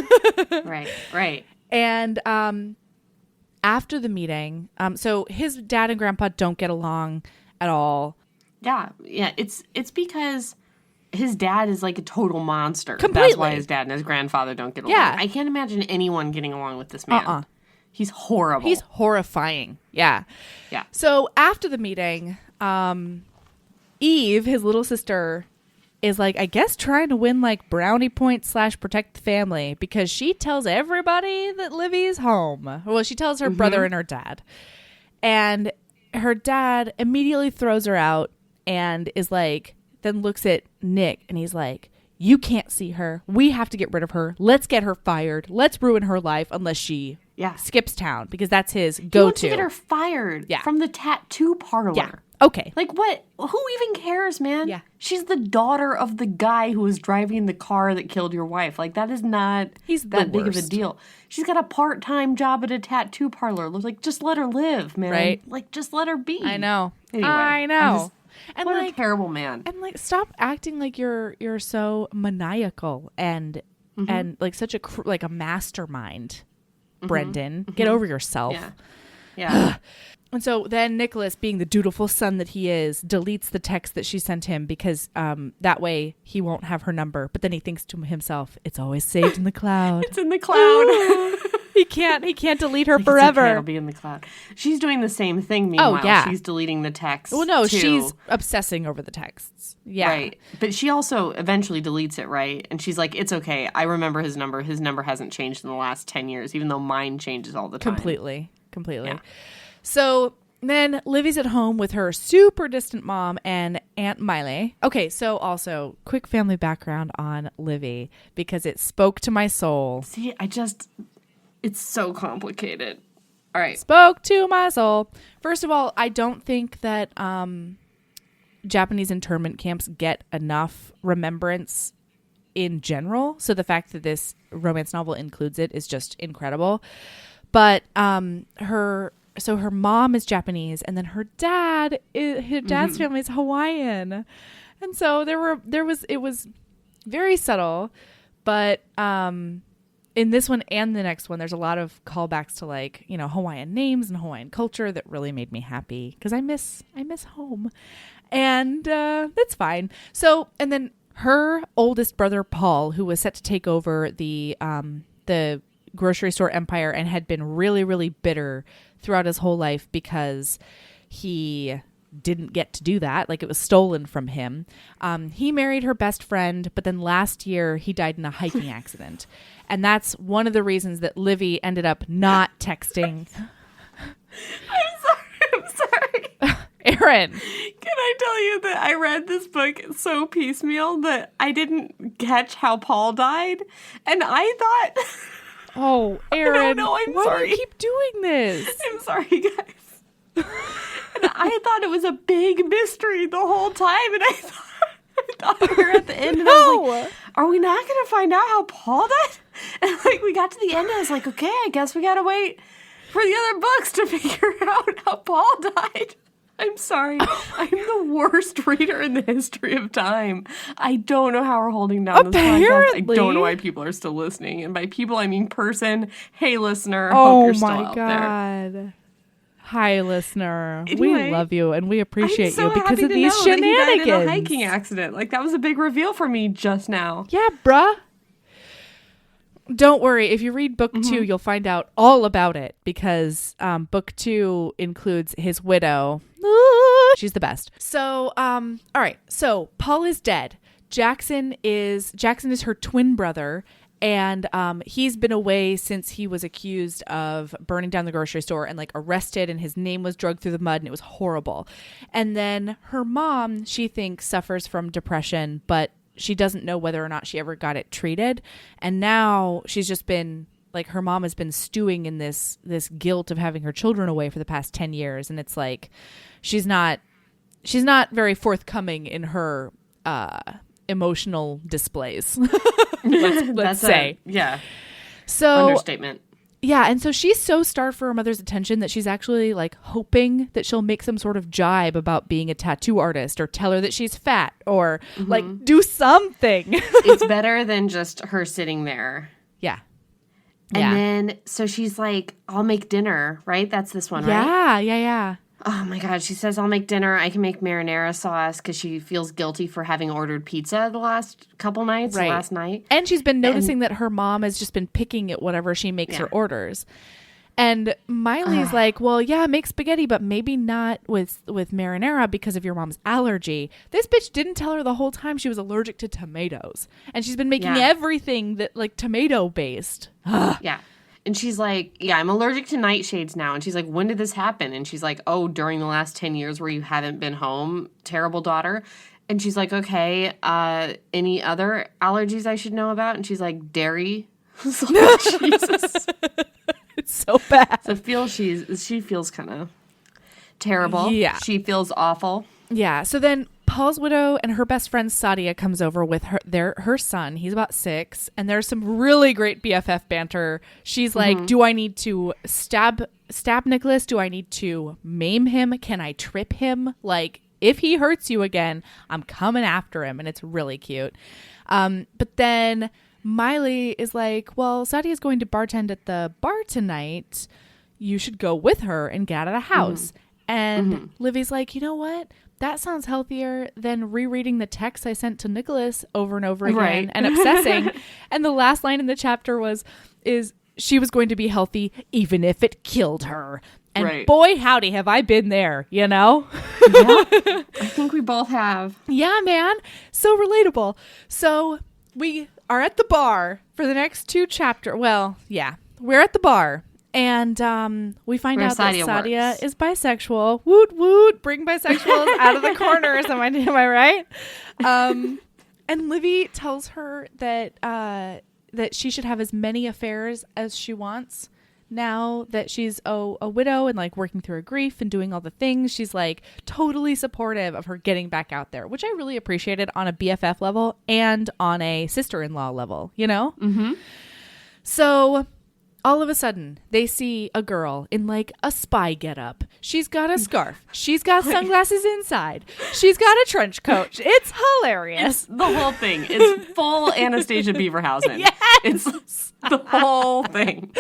Right. And after the meeting, so his dad and grandpa don't get along at all. Yeah. It's because his dad is like a total monster. Completely. That's why his dad and his grandfather don't get along. Yeah. I can't imagine anyone getting along with this man. He's horrible. He's horrifying. Yeah. Yeah. So after the meeting, Eve, his little sister, is like, I guess trying to win like brownie points / protect the family because she tells everybody that Livy's home. Well, she tells her brother and her dad. And her dad immediately throws her out and is like, then looks at Nick and he's like, you can't see her. We have to get rid of her. Let's get her fired. Let's ruin her life unless she skips town because that's his go-to. He wants to get her fired from the tattoo parlor. Yeah. Okay. Like what? Who even cares, man? Yeah. She's the daughter of the guy who was driving the car that killed your wife. Like that is not that big of a deal. She's got a part-time job at a tattoo parlor. Like just let her live, man. Right. Like just let her be. I know. Anyway, I know. And what a terrible man. And like stop acting like you're so maniacal and like such a mastermind. Brendan, get over yourself. Yeah. And so then Nicholas, being the dutiful son that he is, deletes the text that she sent him because that way he won't have her number. But then he thinks to himself, it's always saved in the cloud. It's in the cloud. He can't delete her forever. Okay, it'll be in the cloud. She's doing the same thing. Meanwhile, she's deleting the text. Well, no, too. she's obsessing over the texts. Yeah, right. But she also eventually deletes it, right? And she's like, "It's okay. I remember his number. His number hasn't changed in the last 10 years, even though mine changes all the time." Completely. Yeah. So then Livy's at home with her super distant mom and Aunt Miley. Okay, so also quick family background on Livy because it spoke to my soul. See, it's so complicated. All right. Spoke to my soul. First of all, I don't think that Japanese internment camps get enough remembrance in general. So the fact that this romance novel includes it is just incredible. But her mom is Japanese, and then her dad's family is Hawaiian, and so it was very subtle, but in this one and the next one, there's a lot of callbacks to like Hawaiian names and Hawaiian culture that really made me happy because I miss home, and that's fine. So and then her oldest brother Paul, who was set to take over the grocery store empire and had been really, really bitter throughout his whole life because he didn't get to do that. Like it was stolen from him. He married her best friend, but then last year he died in a hiking accident. And that's one of the reasons that Livy ended up not texting. I'm sorry. Erin. Can I tell you that I read this book so piecemeal that I didn't catch how Paul died? And I thought... Oh, Erin, I'm why sorry. do you keep doing this? I'm sorry, guys. And I thought it was a big mystery the whole time, and I thought we were at the end, and I was like, are we not going to find out how Paul died? And like we got to the end, and I was like, okay, I guess we got to wait for the other books to figure out how Paul died. I'm sorry. I'm the worst reader in the history of time. I don't know how we're holding down this podcast. I don't know why people are still listening. And by people, I mean person. Hey, listener. Hope you're still out there. Oh, my God. Hi, listener. Anyway, we love you, and we appreciate so you because of these shenanigans. That he died in a hiking accident. Like, that was a big reveal for me just now. Yeah, bruh. Don't worry. If you read book 2, you'll find out all about it because book 2 includes his widow. She's the best. So, all right. So Paul is dead. Jackson is her twin brother, And he's been away since he was accused of burning down the grocery store and like arrested, and his name was dragged through the mud, and it was horrible. And then her mom, she thinks, suffers from depression, but she doesn't know whether or not she ever got it treated. And now she's just been like, her mom has been stewing in this guilt of having her children away for the past 10 years. And it's like, she's not very forthcoming in her emotional displays. let's say. So understatement. Yeah, and so she's so starved for her mother's attention that she's actually like hoping that she'll make some sort of jibe about being a tattoo artist, or tell her that she's fat, or like do something. It's better than just her sitting there. Yeah. And then so she's like, I'll make dinner, right? That's this one, right? Yeah. Oh my God. She says, I'll make dinner. I can make marinara sauce, because she feels guilty for having ordered pizza the last couple nights, last night. And she's been noticing that her mom has just been picking at whatever she makes her orders. And Miley's like, well, yeah, make spaghetti, but maybe not with marinara because of your mom's allergy. This bitch didn't tell her the whole time she was allergic to tomatoes. And she's been making everything that like tomato based. Yeah. And she's like, yeah, I'm allergic to nightshades now. And she's like, when did this happen? And she's like, oh, during the last 10 years where you haven't been home. Terrible daughter. And she's like, okay, any other allergies I should know about? And she's like, dairy. Like, Jesus. It's so bad. So she feels kind of terrible. Yeah. She feels awful. Yeah. So then Paul's widow and her best friend Sadia comes over with her son. He's about 6, and there's some really great BFF banter. She's like, do I need to stab Nicholas? Do I need to maim him? Can I trip him? Like, if he hurts you again, I'm coming after him. And it's really cute. But then Miley is like, well, Sadia is going to bartend at the bar tonight. You should go with her and get out of the house. And Livy's like, you know what? That sounds healthier than rereading the text I sent to Nicholas over and over again and obsessing. And the last line in the chapter is she was going to be healthy even if it killed her. And boy, howdy, have I been there, you know? Yeah, I think we both have. Yeah, man. So relatable. So we are at the bar for the next 2 chapters. Well, yeah, we're at the bar. And we find out that Sadia is bisexual. Woot woot! Bring bisexuals out of the corners. Am I right? And Livy tells her that she should have as many affairs as she wants now that she's a widow and like working through her grief and doing all the things. She's like totally supportive of her getting back out there, which I really appreciated on a BFF level and on a sister-in-law level. You know. So. All of a sudden, they see a girl in like a spy getup. She's got a scarf. She's got sunglasses inside. She's got a trench coat. It's hilarious. It's the whole thing. It's full Anastasia Beaverhausen. Yes! It's the whole thing.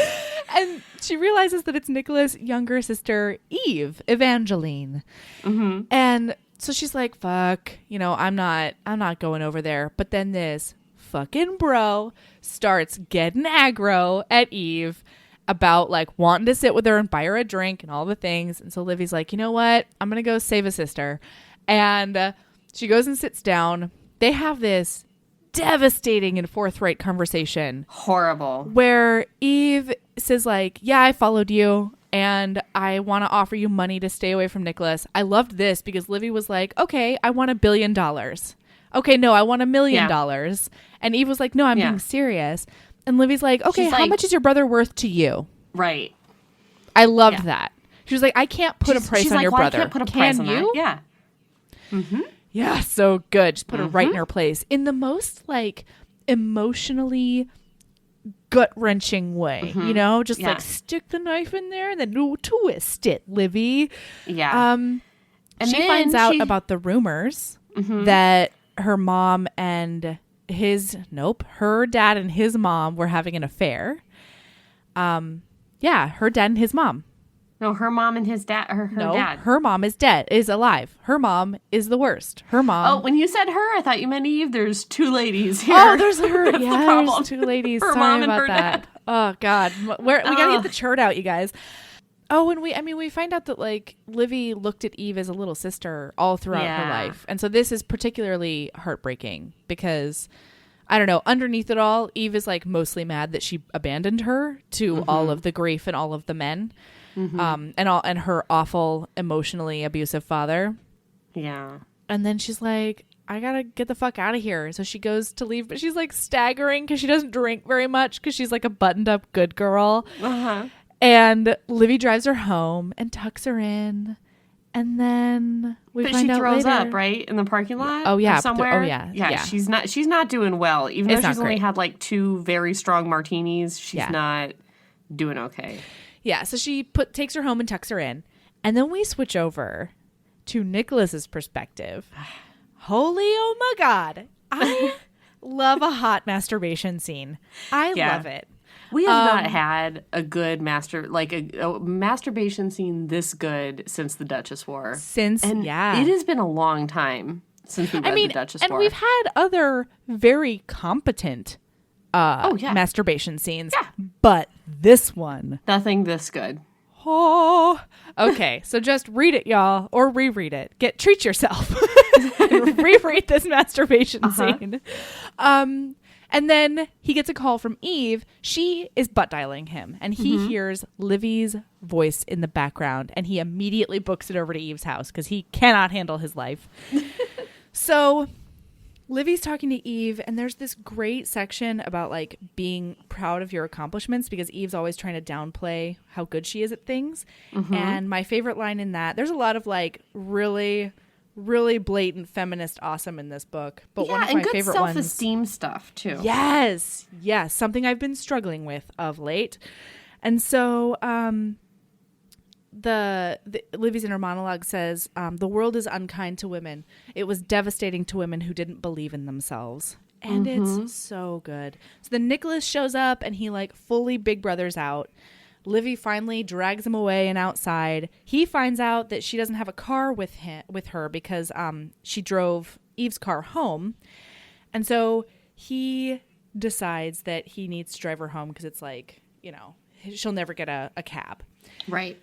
And she realizes that it's Nicholas' younger sister, Eve, Evangeline. And so she's like, fuck, you know, I'm not going over there. But then this fucking bro starts getting aggro at Eve about like wanting to sit with her and buy her a drink and all the things. And so Livy's like, you know what? I'm going to go save a sister. And she goes and sits down. They have this devastating and forthright conversation. Horrible. Where Eve says like, yeah, I followed you and I want to offer you money to stay away from Nicholas. I loved this because Livy was like, okay, I want $1 billion. Okay, no, I want $1 million. And Eve was like, no, I'm being serious. And Livy's like, okay, how much is your brother worth to you? Right. I loved that. She was like, I can't put a price on your brother. I can't put a price on you? That. Yeah. Yeah, so good. Just put her right in her place. In the most like emotionally gut-wrenching way. You know, just like stick the knife in there and then twist it, Livy. Yeah. And she finds out about the rumors that her mom and her dad and his mom were having an affair. Yeah, her dad and his mom. No, her mom and his dad. Her dad. Her mom is alive. Her mom is the worst. Her mom. Oh, when you said her, I thought you meant Eve. There's 2 ladies here. Oh, there's her. Yeah, there's 2 ladies. Her Sorry mom and about her that. dad. Oh God, we gotta get the chart out, you guys. Oh, and we find out that like Livy looked at Eve as a little sister all throughout her life, and so this is particularly heartbreaking because I don't know. Underneath it all, Eve is like mostly mad that she abandoned her to all of the grief and all of the men, and her awful, emotionally abusive father. Yeah. And then she's like, I gotta get the fuck out of here. So she goes to leave, but she's like staggering because she doesn't drink very much because she's like a buttoned up good girl. And Livy drives her home and tucks her in. And then but she throws up, right? In the parking lot? Oh, yeah. Somewhere? Yeah. She's not doing well. Even though she's only had like 2 very strong martinis, she's not doing okay. Yeah. So she takes her home and tucks her in. And then we switch over to Nicholas's perspective. Holy oh my God. I love a hot masturbation scene. I love it. We have not had a good a masturbation scene this good since the Duchess War. It has been a long time since we read the Duchess War. And we've had other very competent masturbation scenes. Yeah. But this one. Nothing this good. Oh, okay. So just read it, y'all, or reread it. Treat yourself. Reread this masturbation scene. And then he gets a call from Eve. She is butt dialing him, and he hears Livy's voice in the background, and he immediately books it over to Eve's house because he cannot handle his life. So Livy's talking to Eve, and there's this great section about like being proud of your accomplishments because Eve's always trying to downplay how good she is at things. And my favorite line in that, there's a lot of like really blatant feminist awesome in this book, but one of my favorite ones, self-esteem stuff too. Yes, something I've been struggling with of late. And so the Livy's inner monologue says, the world is unkind to women. It was devastating to women who didn't believe in themselves. And it's so good. So then Nicholas shows up and he like fully big brothers out. Livy finally drags him away and outside. He finds out that she doesn't have a car with her because she drove Eve's car home. And so he decides that he needs to drive her home because it's like, she'll never get a cab. Right.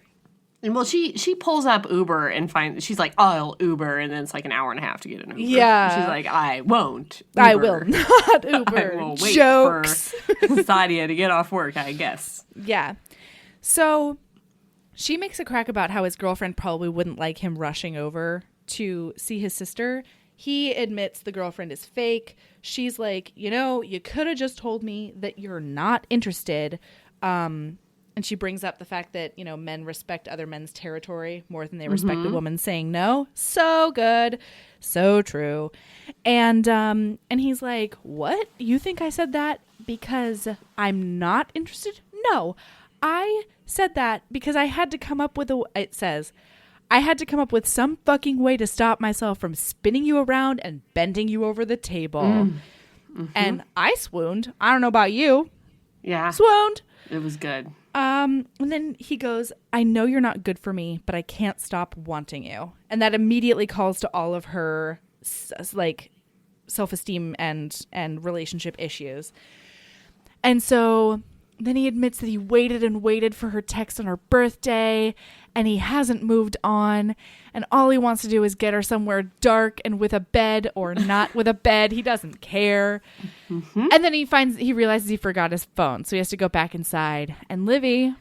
And well, she pulls up Uber and she's like, I'll Uber. And then it's like an hour and a half to get an Uber. Yeah. She's like, I won't Uber. I will not Uber. I will wait Jokes. for Sadia to get off work, I guess. Yeah. So she makes a crack about how his girlfriend probably wouldn't like him rushing over to see his sister. He admits the girlfriend is fake. She's like, you could have just told me that you're not interested. And she brings up the fact that, men respect other men's territory more than they respect a woman saying no. So good. So true. And he's like, what? You think I said that because I'm not interested? No. I said that because I had to come up with some fucking way to stop myself from spinning you around and bending you over the table. And I swooned. I don't know about you. Yeah. Swooned. It was good. And then he goes, I know you're not good for me, but I can't stop wanting you. And that immediately calls to all of her like self-esteem and relationship issues. And so then he admits that he waited and waited for her text on her birthday, and he hasn't moved on, and all he wants to do is get her somewhere dark and with a bed or not with a bed. He doesn't care. And then he realizes he forgot his phone, so he has to go back inside. And Livy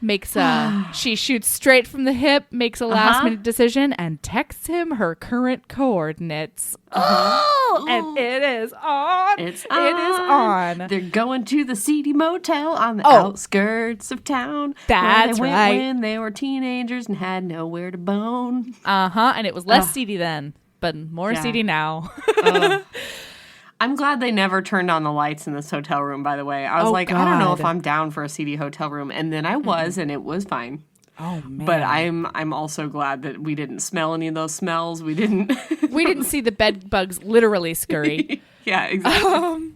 she shoots straight from the hip, makes a last minute decision, and texts him her current coordinates. And it is on. It is on. They're going to the seedy motel on the outskirts of town. That's where they right. went when they were teenagers and had nowhere to bone. And it was less seedy then, but more seedy now. I'm glad they never turned on the lights in this hotel room, by the way. I was I don't know if I'm down for a seedy hotel room. And then I was, and it was fine. Oh, man. But I'm also glad that we didn't smell any of those smells. We didn't see the bed bugs literally scurry. Yeah, exactly.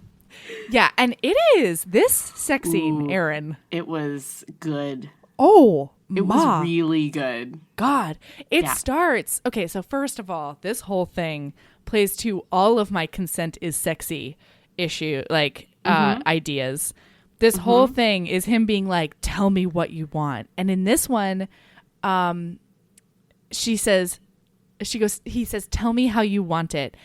Yeah, and it is this sex scene, Erin. It was good. Oh, it was really good. God, it starts. Okay, so first of all, this whole thing plays to all of my consent is sexy issue, ideas. This whole thing is him being like, tell me what you want. And in this one, he says, tell me how you want it.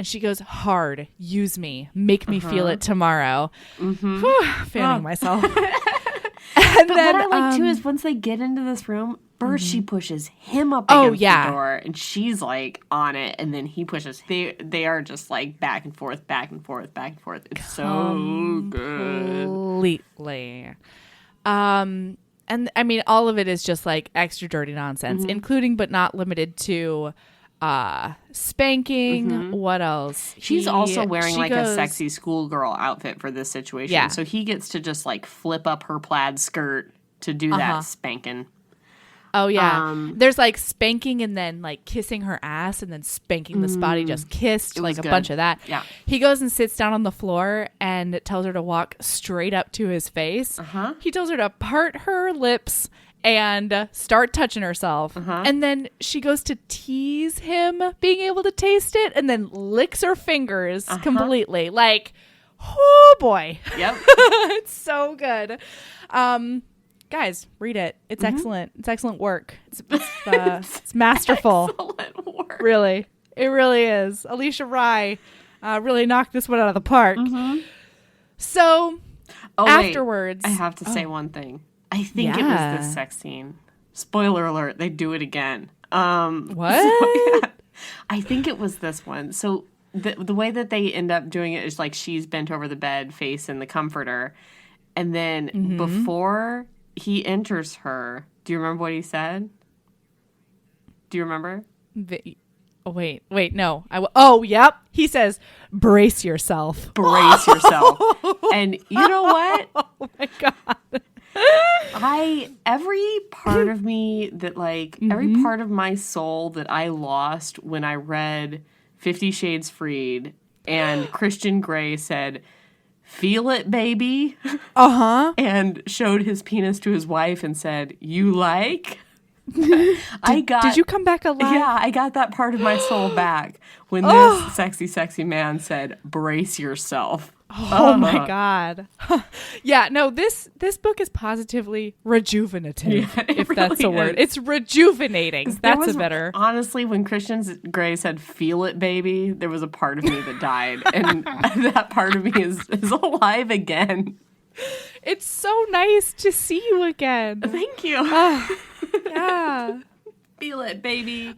And she goes, hard, use me, make me feel it tomorrow. Whew, fanning myself. And but then, what I like too is once they get into this room, first she pushes him up against the door, and she's like on it, and then he pushes. They are just like back and forth, back and forth, back and forth. It's so good, completely. And I mean, all of it is just like extra dirty nonsense, including but not limited to spanking. What else? She's also wearing like a sexy schoolgirl outfit for this situation. Yeah. So he gets to just like flip up her plaid skirt to do that spanking. Oh, yeah. There's like spanking and then like kissing her ass and then spanking the spot he just kissed, like a bunch of that. Yeah. He goes and sits down on the floor and tells her to walk straight up to his face. He tells her to part her lips and start touching herself. And then she goes to tease him being able to taste it and then licks her fingers completely. Like, oh boy. Yep. It's so good. Guys, read it. It's excellent. It's excellent work. It's masterful. Excellent work. Really. It really is. Alisha Rai really knocked this one out of the park. So afterwards. Wait. I have to say one thing. I think it was this sex scene. Spoiler alert, they do it again. What? So, I think it was this one. So the way that they end up doing it is like she's bent over the bed, face in the comforter. And then before he enters her, do you remember what he said? Do you remember? Wait, no. Oh, yep. He says, brace yourself. Brace yourself. And you know what? Oh my God. Every part of me that like, every part of my soul that I lost when I read 50 Shades Freed and Christian Grey said, feel it, baby. And showed his penis to his wife and said, you like? Did you come back alive? Yeah, I got that part of my soul back when this sexy, sexy man said, brace yourself. Oh my God. Yeah, no, this book is positively rejuvenative, if really that's a word. It's rejuvenating. That's a better. Honestly, when Christian Grey said, feel it, baby, there was a part of me that died. And that part of me is alive again. It's so nice to see you again. Thank you. Yeah. Feel it, baby.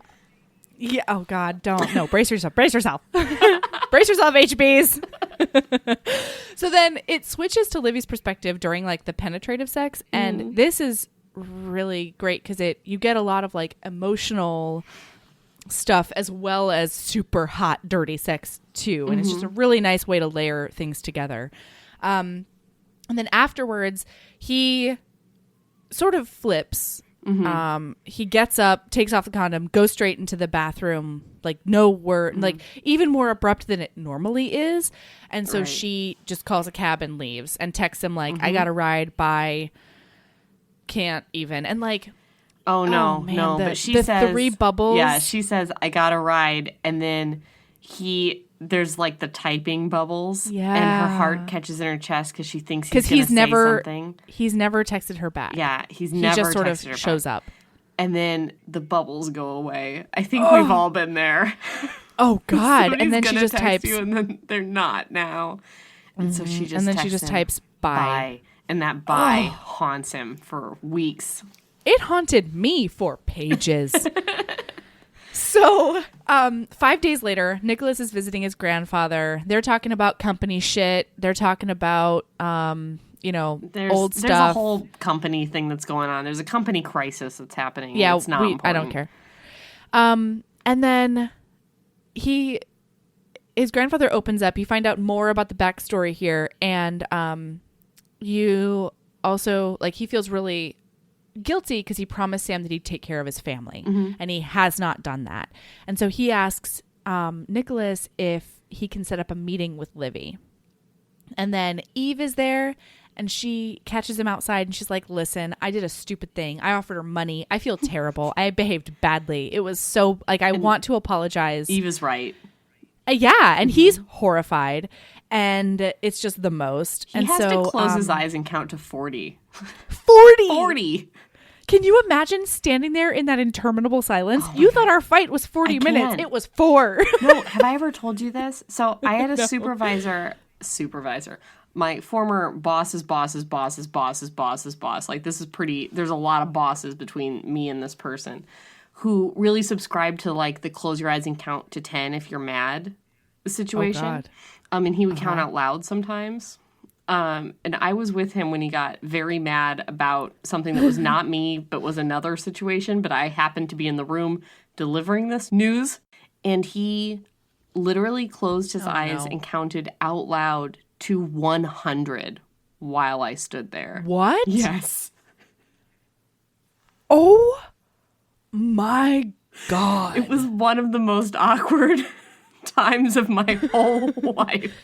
Yeah. Oh God, don't. No, brace yourself. Brace yourself. Brace yourself, HBs. So then it switches to Livy's perspective during like the penetrative sex. And this is really great because you get a lot of like emotional stuff as well as super hot, dirty sex too. And it's just a really nice way to layer things together. And then afterwards, he sort of flips. He gets up, takes off the condom, goes straight into the bathroom, like no word, like even more abrupt than it normally is. And so she just calls a cab and leaves and texts him like, I got a ride by, can't even. And like, oh no, but she says, 3 bubbles. Yeah, she says, I got a ride. And then there's like the typing bubbles. Yeah. And her heart catches in her chest because she thinks he's going to say something. He's never texted her back. Yeah, he just sort of shows up. And then the bubbles go away. I think we've all been there. Oh God! And then she just types, you and then they're not now. And so she just types bye. And that bye haunts him for weeks. It haunted me for pages. So, 5 days later, Nicholas is visiting his grandfather. They're talking about company shit. They're talking about, old stuff. There's a whole company thing that's going on. There's a company crisis that's happening. Yeah, it's not important. I don't care. And then his grandfather opens up. You find out more about the backstory here. And you also, like, he feels really guilty because he promised Sam that he'd take care of his family, and he has not done that. And so he asks Nicholas if he can set up a meeting with Livy. And then Eve is there, and she catches him outside, and she's like, listen, I did a stupid thing. I offered her money. I feel terrible. I behaved badly. It was so, like, I want to apologize. Eve is right. Yeah, and he's horrified, and it's just the most. He has to close his eyes and count to 40. 40! 40! Can you imagine standing there in that interminable silence? You thought our fight was 40 minutes. It was 4. No, have I ever told you this? So I had a supervisor, my former boss's boss's boss's boss's boss's boss. Like, this is pretty, there's a lot of bosses between me and this person who really subscribed to, like, the close your eyes and count to 10 if you're mad situation. Oh, God. And he would count out loud sometimes. And I was with him when he got very mad about something that was not me, but was another situation. But I happened to be in the room delivering this news. And he literally closed his eyes and counted out loud to 100 while I stood there. What? Yes. Oh my God. It was one of the most awkward times of my whole life.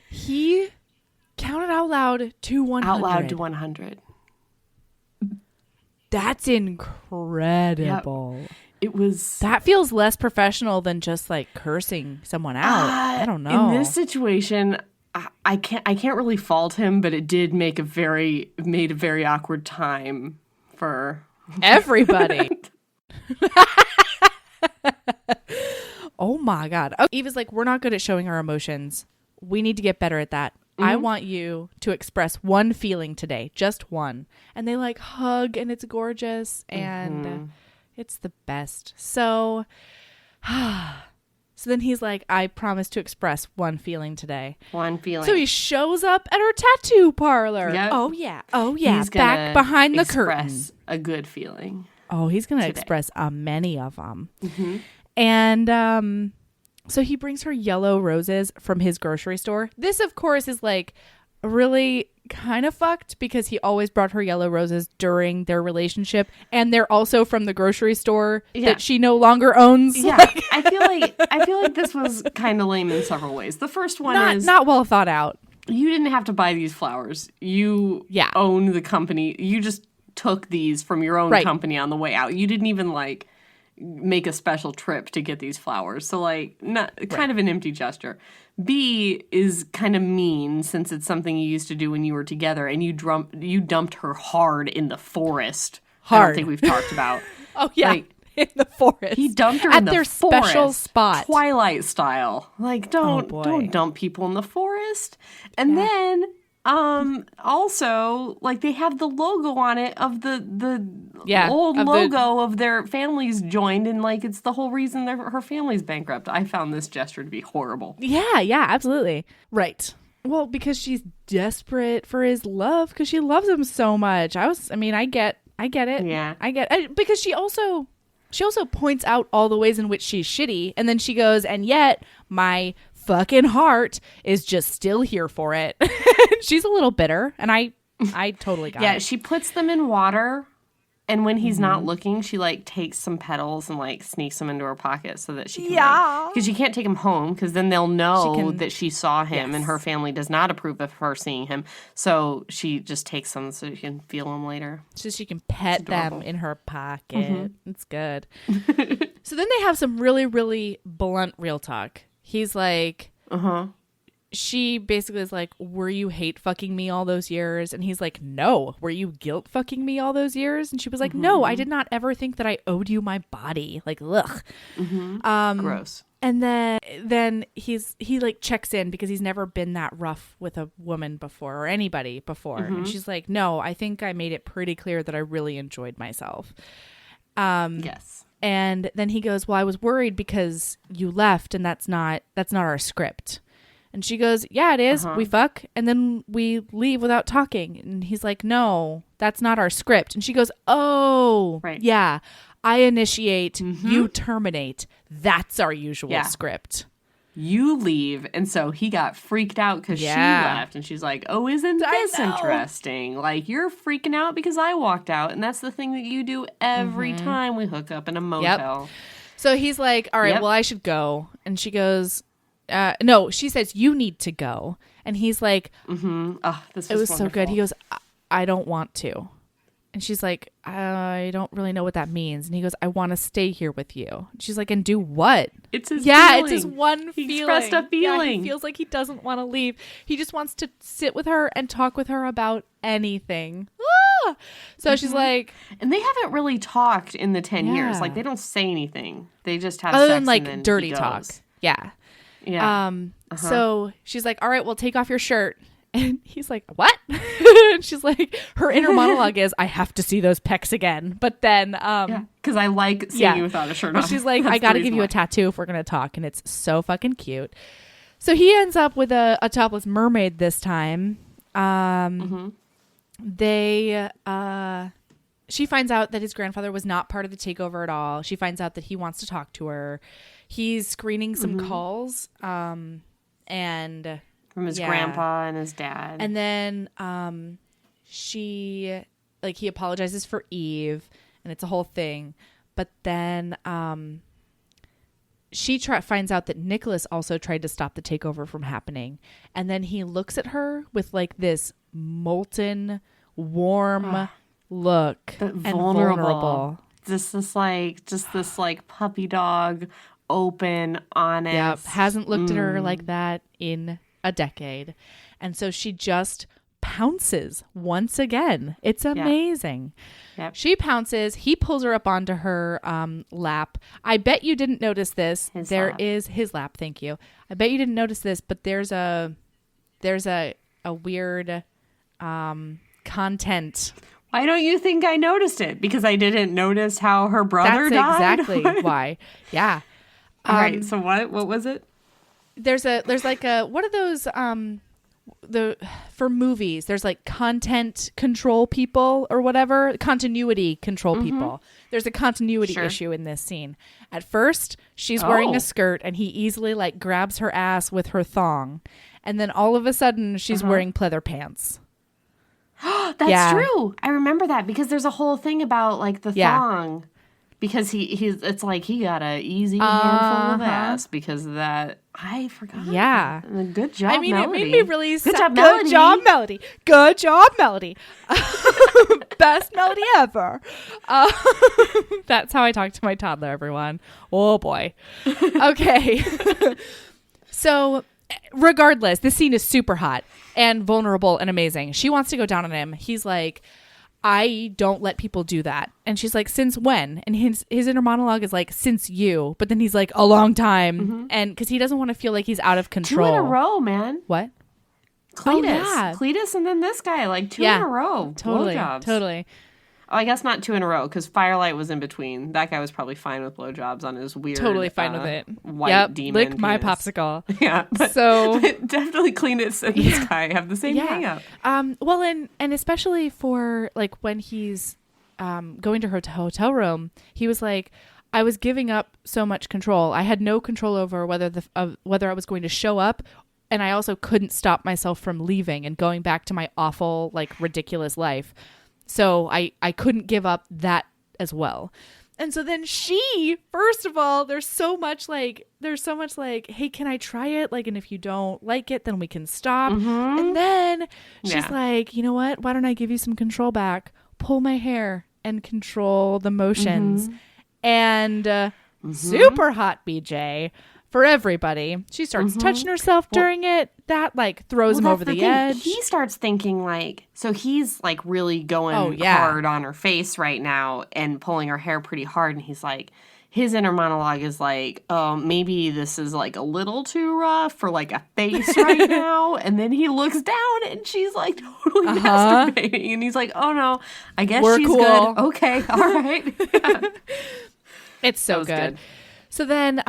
He counted out loud to 100. Out loud to 100. That's incredible. Yep. It was... That feels less professional than just, like, cursing someone out. I don't know. In this situation, I can't really fault him, but it did made a very awkward time for everybody. Oh my God. Okay. Eva's like, we're not good at showing our emotions. We need to get better at that. I want you to express one feeling today, just one. And they like hug and it's gorgeous and it's the best. So then he's like, I promise to express one feeling today. One feeling. So he shows up at her tattoo parlor. Yep. Oh yeah. He's back behind the curtain. Express a good feeling. Oh, he's going to express many of them. And so he brings her yellow roses from his grocery store. This, of course, is like really kind of fucked because he always brought her yellow roses during their relationship. And they're also from the grocery store that she no longer owns. Yeah, Like, I feel like this was kind of lame in several ways. The first one is not well thought out. You didn't have to buy these flowers. You own the company. You just took these from your own company on the way out. You didn't even like make a special trip to get these flowers. So like kind of an empty gesture. B is kind of mean since it's something you used to do when you were together and you dumped her hard in the forest. I don't think we've talked about. Oh yeah. Like, in the forest. He dumped her at in the their forest, special spot. Twilight style. Like don't dump people in the forest. And then also, like, they have the logo on it of the old logo of their families joined, and, like, it's the whole reason her family's bankrupt. I found this gesture to be horrible. Yeah, absolutely. Right. Well, because she's desperate for his love, because she loves him so much. I get it. Yeah. Because she also points out all the ways in which she's shitty, and then she goes, and yet my fucking heart is just still here for it. She's a little bitter, and I totally got it. Yeah, she puts them in water, and when he's not looking, she like takes some petals and like sneaks them into her pocket so that she can because she can't take them home because then they'll know that she saw him and her family does not approve of her seeing him. So she just takes them so she can feel them later. So she can pet them in her pocket. It's good. So then they have some really, really blunt real talk. He's like, she basically is like, were you hate fucking me all those years? And he's like, no. Were you guilt fucking me all those years? And she was like, no, I did not ever think that I owed you my body. Like, ugh. Gross. And then he like checks in because he's never been that rough with a woman before or anybody before. And she's like, no, I think I made it pretty clear that I really enjoyed myself. Yes. And then he goes, well, I was worried because you left and that's not our script. And she goes, yeah, it is. We fuck and then we leave without talking. And he's like, no, that's not our script. And she goes, oh, yeah, I initiate, you terminate. That's our usual script. You leave. And so he got freaked out because she left. And she's like, oh, isn't this interesting? Like, you're freaking out because I walked out. And that's the thing that you do every time we hook up in a motel. Yep. So he's like, all right, well, I should go. And she goes, no, she says, you need to go. And he's like, this was it was wonderful. so good. He goes, I don't want to. And she's like, I don't really know what that means. And he goes, I want to stay here with you. And she's like, and do what? It's his feeling. It's his one feeling. He expressed a feeling. Yeah, he feels like he doesn't want to leave. He just wants to sit with her and talk with her about anything. So she's like, and they haven't really talked in the 10 years. Yeah. Like, they don't say anything. They just have other sex than like and then dirty he talk. goes. Yeah. Yeah. So she's like, all right, well, take off your shirt. And he's like, what? And she's like, her inner monologue is, I have to see those pecs again. But then, because I like seeing you without a shirt on. She's like, I got to give you a tattoo if we're going to talk. And it's so fucking cute. So he ends up with a topless mermaid this time. She finds out that his grandfather was not part of the takeover at all. She finds out that he wants to talk to her. He's screening some calls. And from his grandpa and his dad. And then he apologizes for Eve, and it's a whole thing. But then she finds out that Nicholas also tried to stop the takeover from happening. And then he looks at her with like this molten, warm look and vulnerable. Just this puppy dog, open, honest. Yep, hasn't looked at her like that in a decade. And so she just pounces once again. It's amazing. Yep. She pounces. He pulls her up onto her lap. I bet you didn't notice this. His lap. Thank you. I bet you didn't notice this, but there's a weird content. Why don't you think I noticed it? Because I didn't notice how her brother died? That's exactly why. Yeah. All right. So what was it? There's like what are those for movies, there's like content control people or whatever, continuity control people. There's a continuity issue in this scene. At first, she's wearing a skirt and he easily like grabs her ass with her thong. And then all of a sudden she's wearing pleather pants. That's true. I remember that because there's a whole thing about like the thong. Because it's like he got a easy handful of ass because of that. I forgot. Yeah. Good job, I mean, Melody. it made me really Good job, Melody. Good job, Melody. Best Melody ever. That's how I talk to my toddler, everyone. Oh, boy. Okay. So, regardless, this scene is super hot and vulnerable and amazing. She wants to go down on him. He's like, I don't let people do that. And she's like, since when? And his inner monologue is like, since you. But then he's like, a long time. And because he doesn't want to feel like he's out of control. 2 in a row, man. What? Cletus. Oh, yeah. Cletus and then this guy, like 2 in a row. Totally. Oh, I guess not 2 in a row because Firelight was in between. That guy was probably fine with blowjobs on his weird, totally fine with it. White demon. Lick penis. my popsicle. Yeah. But definitely Cletus and this guy have the same hang up. Well, and especially for like when he's going to her hotel room, he was like, I was giving up so much control. I had no control over whether I was going to show up. And I also couldn't stop myself from leaving and going back to my awful, like ridiculous life. So I couldn't give up that as well. And so then first of all, there's so much like, hey, can I try it? Like, and if you don't like it, then we can stop. And then she's like, you know what? Why don't I give you some control back? Pull my hair and control the motions. And super hot BJ for everybody. She starts touching herself during it. That like throws him over the edge. He starts thinking like, so he's like really going hard on her face right now and pulling her hair pretty hard. And he's like, his inner monologue is like, maybe this is like a little too rough for like a face right now. And then he looks down and she's like totally masturbating. And he's like, oh no, I guess she's cool. good. Okay. All right. It's so good. So then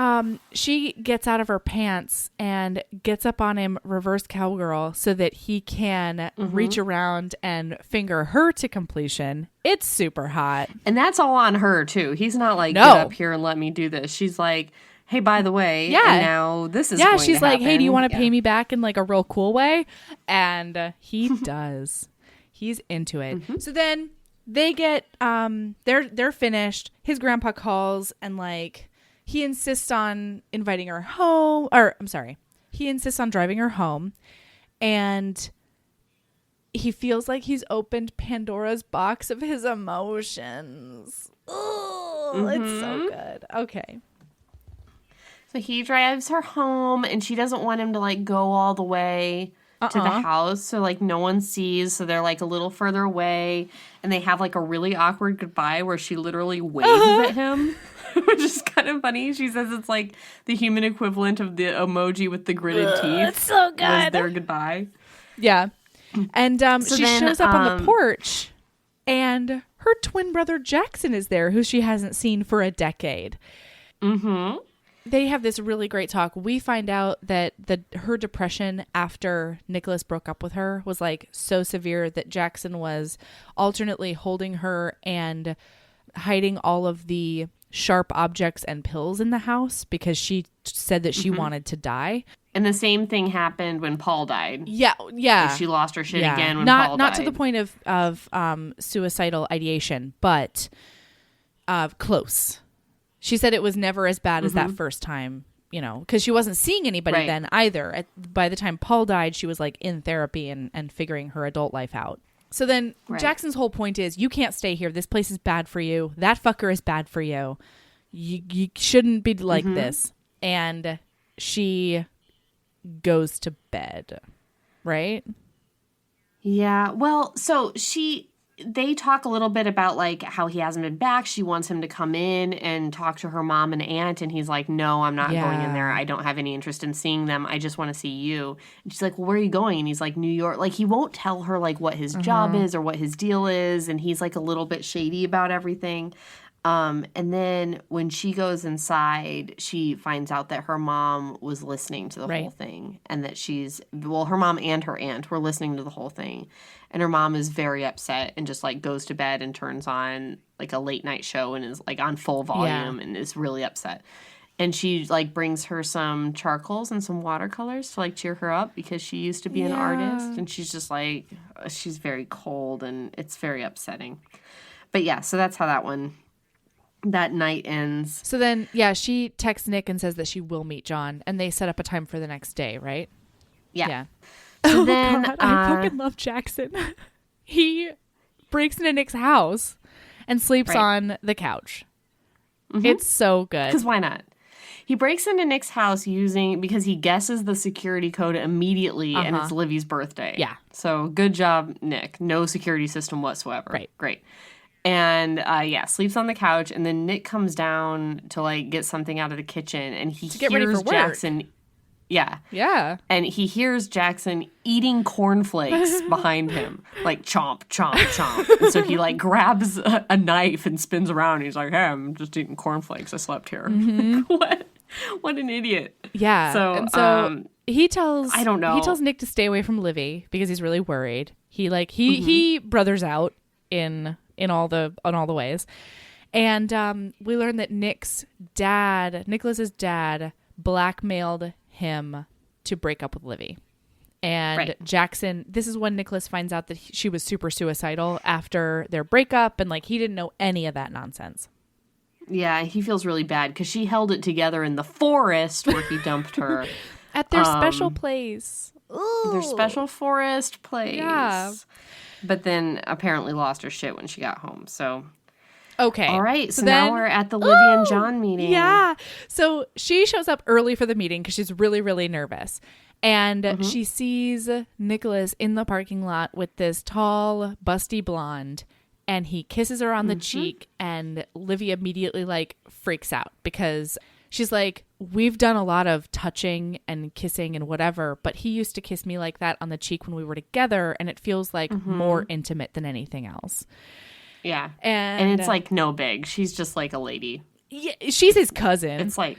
she gets out of her pants and gets up on him reverse cowgirl so that he can reach around and finger her to completion. It's super hot. And that's all on her, too. He's not like, get up here and let me do this. She's like, hey, by the way, and now this is going to she's like, happen. hey, do you want to pay me back in like a real cool way? And he does. He's into it. So then they get, they're finished. His grandpa calls and like, he insists on inviting her home, he insists on driving her home, and he feels like he's opened Pandora's box of his emotions. Oh, it's so good. Okay. So he drives her home, and she doesn't want him to like go all the way to the house, so like no one sees, so they're like a little further away, and they have like a really awkward goodbye where she literally waves at him, which is kind of funny. She says it's like the human equivalent of the emoji with the gritted teeth. It's so good. Was their goodbye. Yeah. And So she then, shows up on the porch, and her twin brother Jackson is there, who she hasn't seen for a decade. Mm-hmm. They have this really great talk. We find out that her depression after Nicholas broke up with her was like so severe that Jackson was alternately holding her and hiding all of the sharp objects and pills in the house because she said that she wanted to die. And the same thing happened when Paul died. Yeah. Like she lost her shit again when Paul died. Not to the point of suicidal ideation, but close. She said it was never as bad as that first time, you know, because she wasn't seeing anybody then either. By the time Paul died, she was like in therapy and figuring her adult life out. So then Jackson's whole point is, you can't stay here. This place is bad for you. That fucker is bad for you. You shouldn't be like this. And she goes to bed, right? Yeah. Well, so they talk a little bit about like how he hasn't been back. She wants him to come in and talk to her mom and aunt. And he's like, no, I'm not going in there. I don't have any interest in seeing them. I just want to see you. And she's like, well, where are you going? And he's like, New York. Like, he won't tell her like what his job is or what his deal is. And he's like a little bit shady about everything. And then when she goes inside, she finds out that her mom was listening to the whole thing, and that her mom and her aunt were listening to the whole thing. And her mom is very upset and just like goes to bed and turns on like a late night show and is like on full volume and is really upset. And she like brings her some charcoals and some watercolors to like cheer her up because she used to be an artist. And she's just like, she's very cold and it's very upsetting. But yeah, so that's how that night ends. So then, she texts Nick and says that she will meet John, and they set up a time for the next day, right? Yeah. So then, God, I fucking love Jackson. He breaks into Nick's house and sleeps on the couch. It's so good. Because why not? He breaks into Nick's house because he guesses the security code immediately, and it's Livy's birthday. Yeah. So good job, Nick. No security system whatsoever. Right. Great. And, sleeps on the couch. And then Nick comes down to, like, get something out of the kitchen. And he hears Jackson. Yeah. Yeah. And he hears Jackson eating cornflakes behind him. Like, chomp, chomp, chomp. And so he, like, grabs a knife and spins around. And he's like, hey, I'm just eating cornflakes. I slept here. Like, what an idiot. Yeah. So he tells... I don't know. He tells Nick to stay away from Livy because he's really worried. He brothers out in all the ways. And we learn that Nicholas's dad blackmailed him to break up with Livy. And Jackson, this is when Nicholas finds out that she was super suicidal after their breakup, and like he didn't know any of that nonsense. Yeah, he feels really bad because she held it together in the forest where he dumped her. At their special place. Ooh. Their special forest place. Yeah. But then apparently lost her shit when she got home. So, okay. All right. So now we're at the Livy and John meeting. Yeah. So she shows up early for the meeting because she's really, really nervous. And she sees Nicholas in the parking lot with this tall, busty blonde. And he kisses her on the cheek. And Livy immediately like freaks out because she's like, we've done a lot of touching and kissing and whatever, but he used to kiss me like that on the cheek when we were together, and it feels like more intimate than anything else. Yeah. And it's like no big. She's just like a lady. Yeah, she's his cousin. It's like,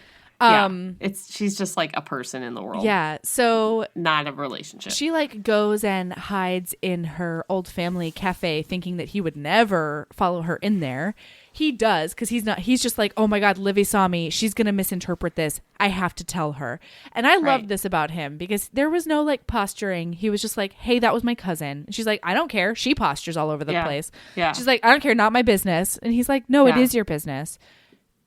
she's just like a person in the world. Yeah. So not a relationship. She like goes and hides in her old family cafe thinking that he would never follow her in there. He does, because he's just like, oh my God, Livy saw me. She's going to misinterpret this. I have to tell her. And I love this about him because there was no like posturing. He was just like, hey, that was my cousin. And she's like, I don't care. She postures all over the place. Yeah. She's like, I don't care. Not my business. And he's like, no, it is your business.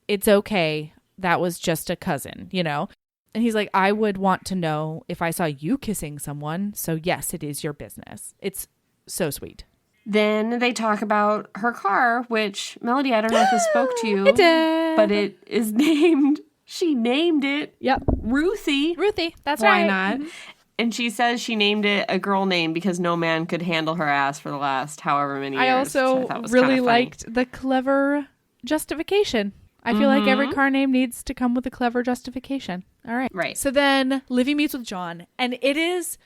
It's okay. That was just a cousin, you know? And he's like, I would want to know if I saw you kissing someone. So yes, it is your business. It's so sweet. Then they talk about her car, which, Melody, I don't know if this spoke to you. It did. But it is named, she named it. Yep. Ruthie. Ruthie, that's right. Why not? And she says she named it a girl name because no man could handle her ass for the last however many years. I also really liked the clever justification. I feel like every car name needs to come with a clever justification. All right. Right. So then Livy meets with John, and it is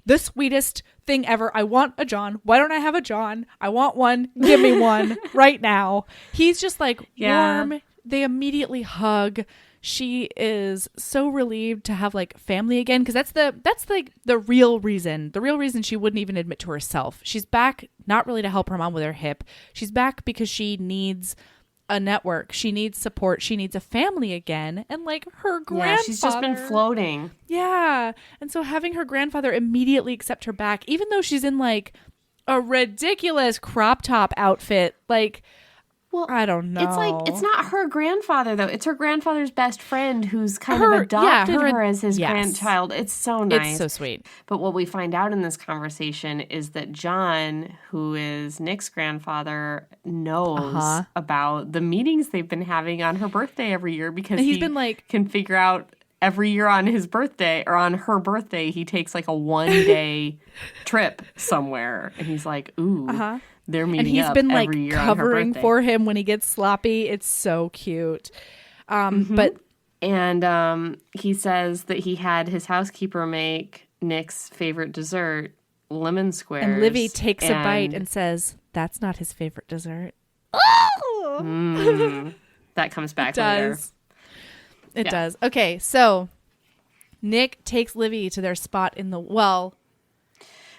the sweetest thing ever. I want a John. Why don't I have a John? I want one. Give me one right now. He's just like warm. They immediately hug. She is so relieved to have like family again, because that's like the real reason. The real reason she wouldn't even admit to herself. She's back not really to help her mom with her hip. She's back because she needs a network. She needs support. She needs a family again. And like her grandfather. Yeah, she's just been floating. Yeah. And so having her grandfather immediately accept her back, even though she's in like a ridiculous crop top outfit, like, well, I don't know. It's like, it's not her grandfather, though. It's her grandfather's best friend who's kind of adopted her as his grandchild. It's so nice. It's so sweet. But what we find out in this conversation is that John, who is Nick's grandfather, knows about the meetings they've been having on her birthday every year, because he's been like, can figure out every year on his birthday or on her birthday, he takes like a 1-day trip somewhere. And he's like, ooh. They're meeting, and he's been like covering for him when he gets sloppy. It's so cute. But he says that he had his housekeeper make Nick's favorite dessert, lemon squares. And Livy takes a bite and says, "That's not his favorite dessert." Oh, that comes back later. It does. Okay, so Nick takes Livy to their spot in the well.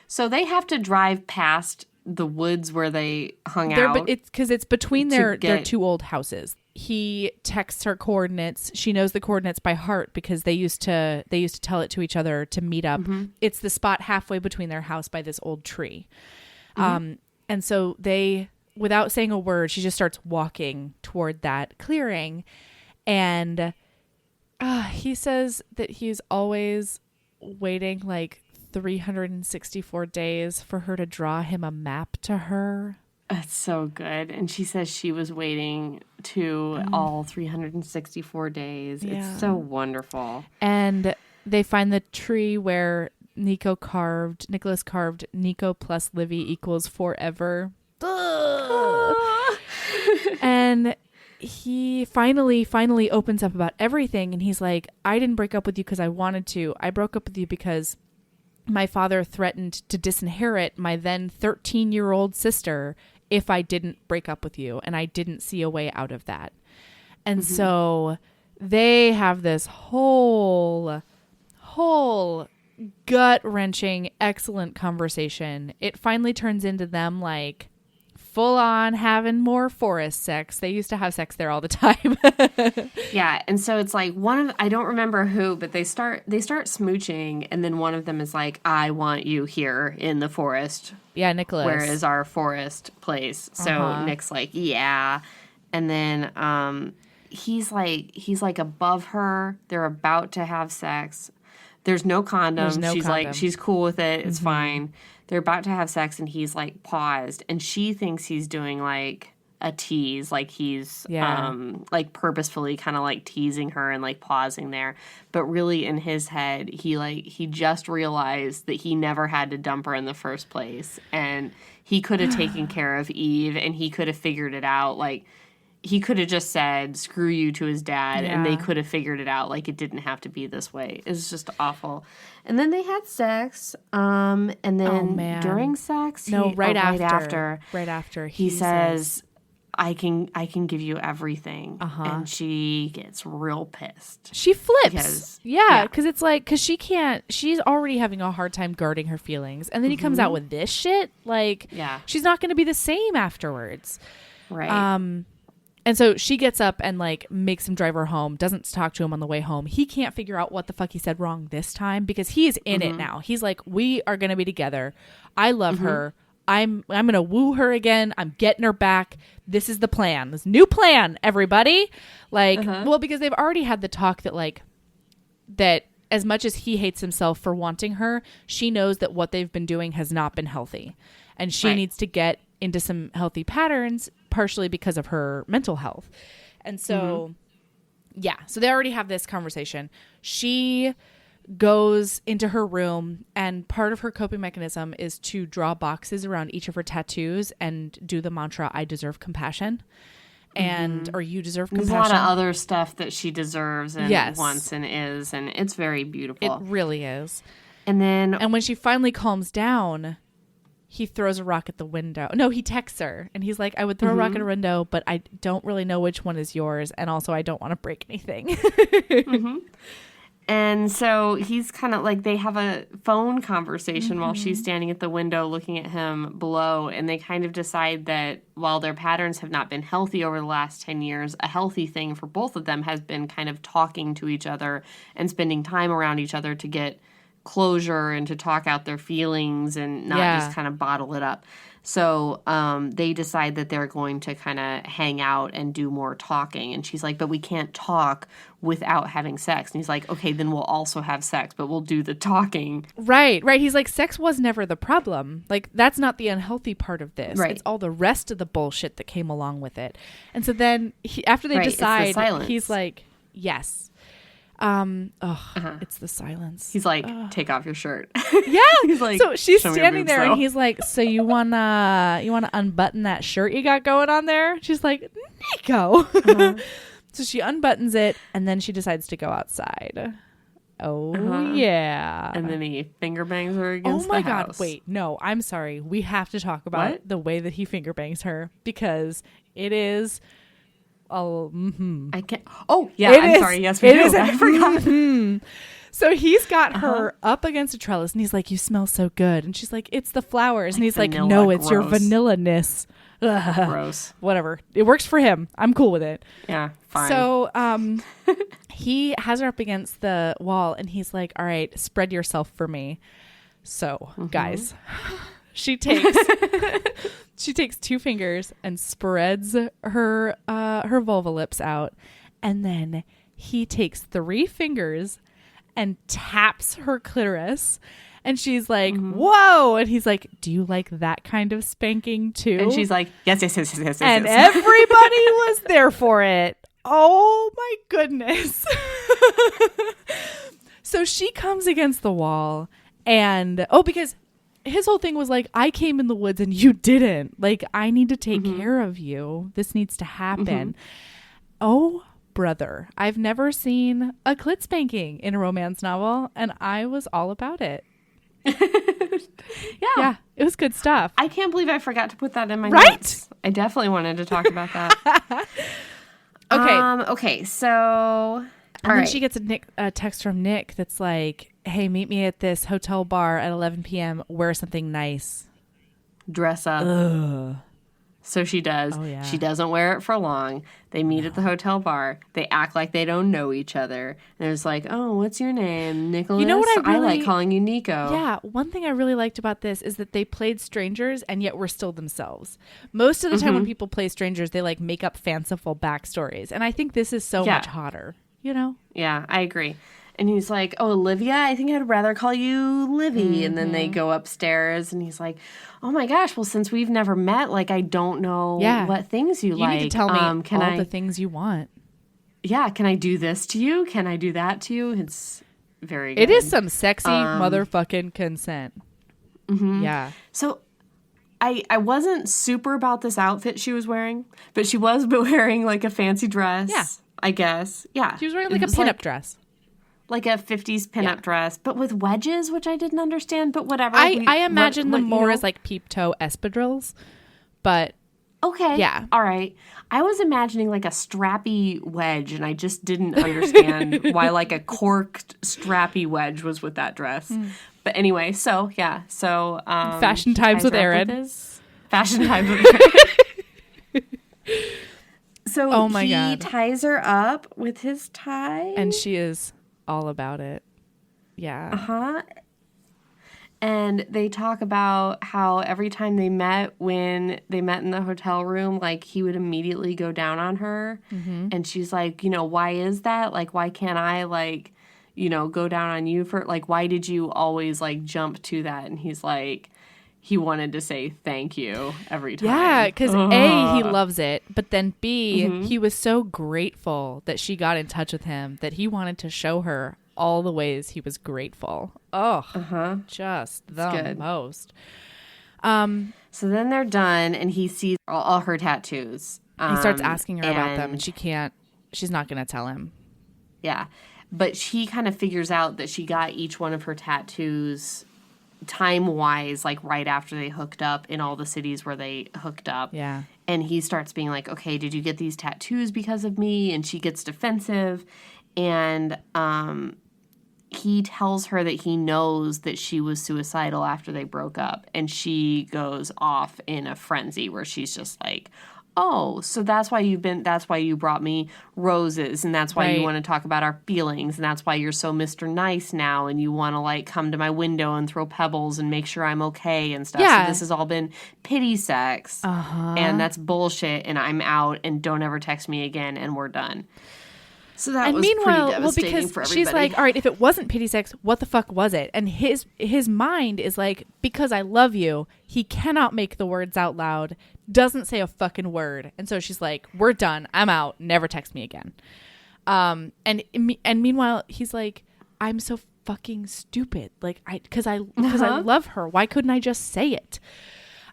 So they have to drive past the woods where they hung out. It's because it's between their two old houses. He texts her coordinates. She knows the coordinates by heart because they used to tell it to each other to meet up. It's the spot halfway between their house by this old tree. And so they, without saying a word, she just starts walking toward that clearing. And he says that he's always waiting like 364 days for her to draw him a map to her. That's so good. And she says she was waiting to all 364 days. Yeah. It's so wonderful. And they find the tree where Nicholas carved Nico plus Livy equals forever. And he finally opens up about everything. And he's like, I didn't break up with you because I wanted to. I broke up with you because my father threatened to disinherit my then 13-year-old sister if I didn't break up with you, and I didn't see a way out of that. And so they have this whole gut-wrenching, excellent conversation. It finally turns into them like full on having more forest sex. They used to have sex there all the time. Yeah, and so it's like I don't remember who, but they start smooching, and then one of them is like, I want you here in the forest. Yeah, Nicholas. Where is our forest place? So Nick's like, yeah. And then he's like above her. They're about to have sex. There's no condom. Like, she's cool with it. It's fine. They're about to have sex, and he's like paused, and she thinks he's doing like a tease, like he's like purposefully kind of like teasing her and like pausing there. But really in his head, he just realized that he never had to dump her in the first place, and he could have taken care of Eve, and he could have figured it out. Like, he could have just said, screw you to his dad, and they could have figured it out. Like, it didn't have to be this way. It was just awful. And then they had sex. And then during sex, right after, he says, I can give you everything. And she gets real pissed. She flips. Because it's like, because she's already having a hard time guarding her feelings. And then he comes out with this shit. Like, she's not going to be the same afterwards. Right. And so she gets up and like makes him drive her home, doesn't talk to him on the way home. He can't figure out what the fuck he said wrong this time because he is in it now. He's like, we are going to be together. I love her. I'm going to woo her again. I'm getting her back. This is the plan. This new plan, everybody. Like, well, because they've already had the talk that like, that as much as he hates himself for wanting her, she knows that what they've been doing has not been healthy. And she needs to get into some healthy patterns, partially because of her mental health. And so, so they already have this conversation. She goes into her room, and part of her coping mechanism is to draw boxes around each of her tattoos and do the mantra, I deserve compassion. And or you deserve compassion. There's a lot of other stuff that she deserves and wants and is, and it's very beautiful. It really is. And when she finally calms down, he throws a rock at the window. No, he texts her, and he's like, I would throw a rock at a window, but I don't really know which one is yours, and also I don't want to break anything. And so he's kind of like, they have a phone conversation while she's standing at the window looking at him below. And they kind of decide that while their patterns have not been healthy over the last 10 years, a healthy thing for both of them has been kind of talking to each other and spending time around each other to get closure and to talk out their feelings and not just kind of bottle it up. So they decide that they're going to kind of hang out and do more talking. And she's like, but we can't talk without having sex. And he's like, okay, then we'll also have sex, but we'll do the talking. Right. He's like, sex was never the problem. Like, that's not the unhealthy part of this. Right. It's all the rest of the bullshit that came along with it. And so then after they decide, he's like, yes. It's the silence. He's like, take off your shirt. Yeah. He's like, so she's standing there and he's like, so you wanna unbutton that shirt you got going on there? She's like, Nico. So she unbuttons it and then she decides to go outside. Yeah. And then he finger bangs her against the house. Oh my God. Wait, no, I'm sorry. We have to talk about the way that he finger bangs her, because it is I can't. Oh, yeah. I'm sorry. Yes, we do. I forgot. So he's got her up against a trellis, and he's like, "You smell so good." And she's like, "It's the flowers." And he's like, "No, it's your vanilla-ness." Gross. Whatever. It works for him. I'm cool with it. Yeah, fine. So he has her up against the wall, and he's like, "All right, spread yourself for me." So, guys, she takes two fingers and spreads her vulva lips out, and then he takes 3 fingers and taps her clitoris, and she's like, "Whoa!" And he's like, "Do you like that kind of spanking too?" And she's like, "Yes." And everybody was there for it. Oh my goodness! So she comes against the wall, and because his whole thing was like, I came in the woods and you didn't. Like, I need to take care of you. This needs to happen. Oh, brother. I've never seen a clit spanking in a romance novel, and I was all about it. Yeah. It was good stuff. I can't believe I forgot to put that in my notes. I definitely wanted to talk about that. Okay, so... And then she gets a text from Nick that's like, hey, meet me at this hotel bar at 11 p.m. Wear something nice. Dress up. Ugh. So she does. Oh, yeah. She doesn't wear it for long. They meet at the hotel bar. They act like they don't know each other. And it's like, oh, what's your name? Nicholas? You know what I like calling you Nico. Yeah. One thing I really liked about this is that they played strangers and yet were still themselves. Most of the time when people play strangers, they like make up fanciful backstories. And I think this is so much hotter. You know? Yeah, I agree. And he's like, oh, Olivia, I think I'd rather call you Livy. And then they go upstairs and he's like, oh my gosh, well, since we've never met, like, I don't know what things you like. You need to tell me all the things you want. Yeah, can I do this to you? Can I do that to you? It's very good. It is some sexy motherfucking consent. Yeah. So I wasn't super about this outfit she was wearing, but she was wearing like a fancy dress. Yeah. I guess. Yeah. She was wearing like a pinup dress. Like a 50s pinup dress, but with wedges, which I didn't understand, but whatever. I imagine them more as like peep toe espadrilles, but... Okay. Yeah. All right. I was imagining like a strappy wedge, and I just didn't understand why like a corked strappy wedge was with that dress. But anyway, so yeah. So Fashion Times with Erin. Fashion Times with Erin. So he ties her up with his tie. And she is all about it. Yeah. And they talk about how every time they met, when they met in the hotel room, like he would immediately go down on her. And she's like, you know, why is that? Like, why can't I, like, you know, go down on you for, like, why did you always, like, jump to that? And he's like, he wanted to say thank you every time. Yeah, because A, he loves it, but then B, he was so grateful that she got in touch with him that he wanted to show her all the ways he was grateful. Oh, just the most. So then they're done, and he sees all her tattoos. He starts asking her about them, and she's not going to tell him. Yeah. But she kind of figures out that she got each one of her tattoos time-wise, like right after they hooked up in all the cities where they hooked up. Yeah. And he starts being like, okay, did you get these tattoos because of me? And she gets defensive. And he tells her that he knows that she was suicidal after they broke up. And she goes off in a frenzy where she's just like, oh, so that's why you brought me roses, and that's why you want to talk about our feelings, and that's why you're so Mr. Nice now, and you want to, like, come to my window and throw pebbles and make sure I'm okay and stuff. Yeah. So this has all been pity sex, and that's bullshit, and I'm out, and don't ever text me again, and we're done. So that was pretty devastating for everybody. She's like, all right, if it wasn't pity sex, what the fuck was it? And his mind is like, because I love you, he cannot make the words out loud, doesn't say a fucking word. And so she's like, we're done. I'm out. Never text me again. And meanwhile, he's like, I'm so fucking stupid. Like, because I love her. Why couldn't I just say it?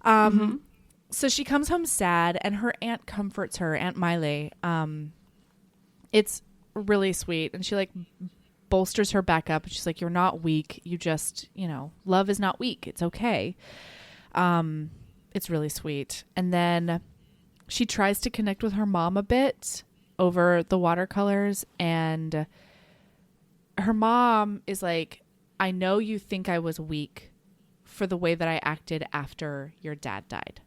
So she comes home sad, and her aunt comforts her, Aunt Miley. It's really sweet, and she like bolsters her back up, and she's like, you're not weak, you just, love is not weak, it's okay. It's really sweet. And then she tries to connect with her mom a bit over the watercolors, and her mom is like, I know you think I was weak for the way that I acted after your dad died.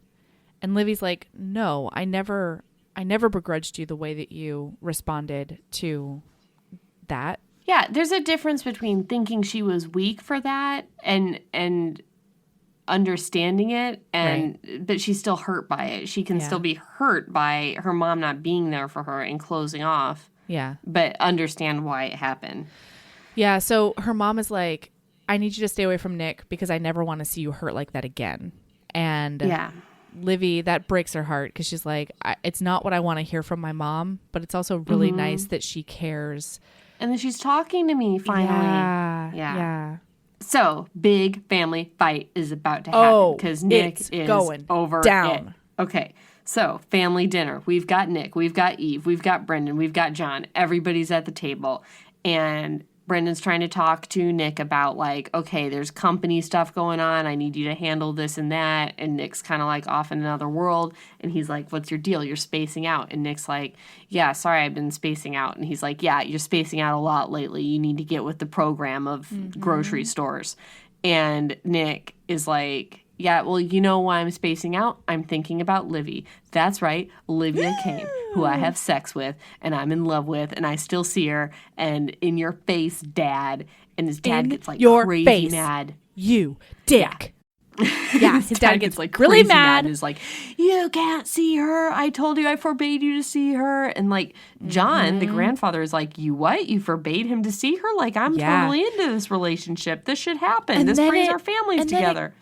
And Livy's like, no, I never begrudged you the way that you responded to that. Yeah, there's a difference between thinking she was weak for that and understanding it, but she's still hurt by it. She can still be hurt by her mom not being there for her and closing off. Yeah. But understand why it happened. Yeah, so her mom is like, I need you to stay away from Nick because I never want to see you hurt like that again. And Livy, that breaks her heart because she's like, it's not what I want to hear from my mom, but it's also really nice that she cares. And then she's talking to me finally. Yeah. So, big family fight is about to happen because Nick is going over down. It. Okay, so family dinner. We've got Nick, we've got Eve, we've got Brendan, we've got John. Everybody's at the table. And Brendan's trying to talk to Nick about, like, okay, there's company stuff going on. I need you to handle this and that. And Nick's kind of, like, off in another world. And he's like, what's your deal? You're spacing out. And Nick's like, yeah, sorry, I've been spacing out. And he's like, yeah, you're spacing out a lot lately. You need to get with the program of grocery stores. And Nick is like, yeah, well, you know why I'm spacing out? I'm thinking about Livy. That's right, Olivia Kane, who I have sex with, and I'm in love with, and I still see her, and in your face, Dad. And his dad gets, like, crazy mad. You dick. Yeah, his dad gets like really crazy mad and is like, you can't see her. I told you I forbade you to see her. And, like, John, the grandfather, is like, you what? You forbade him to see her? Like, I'm totally into this relationship. This should happen. And this brings our families together.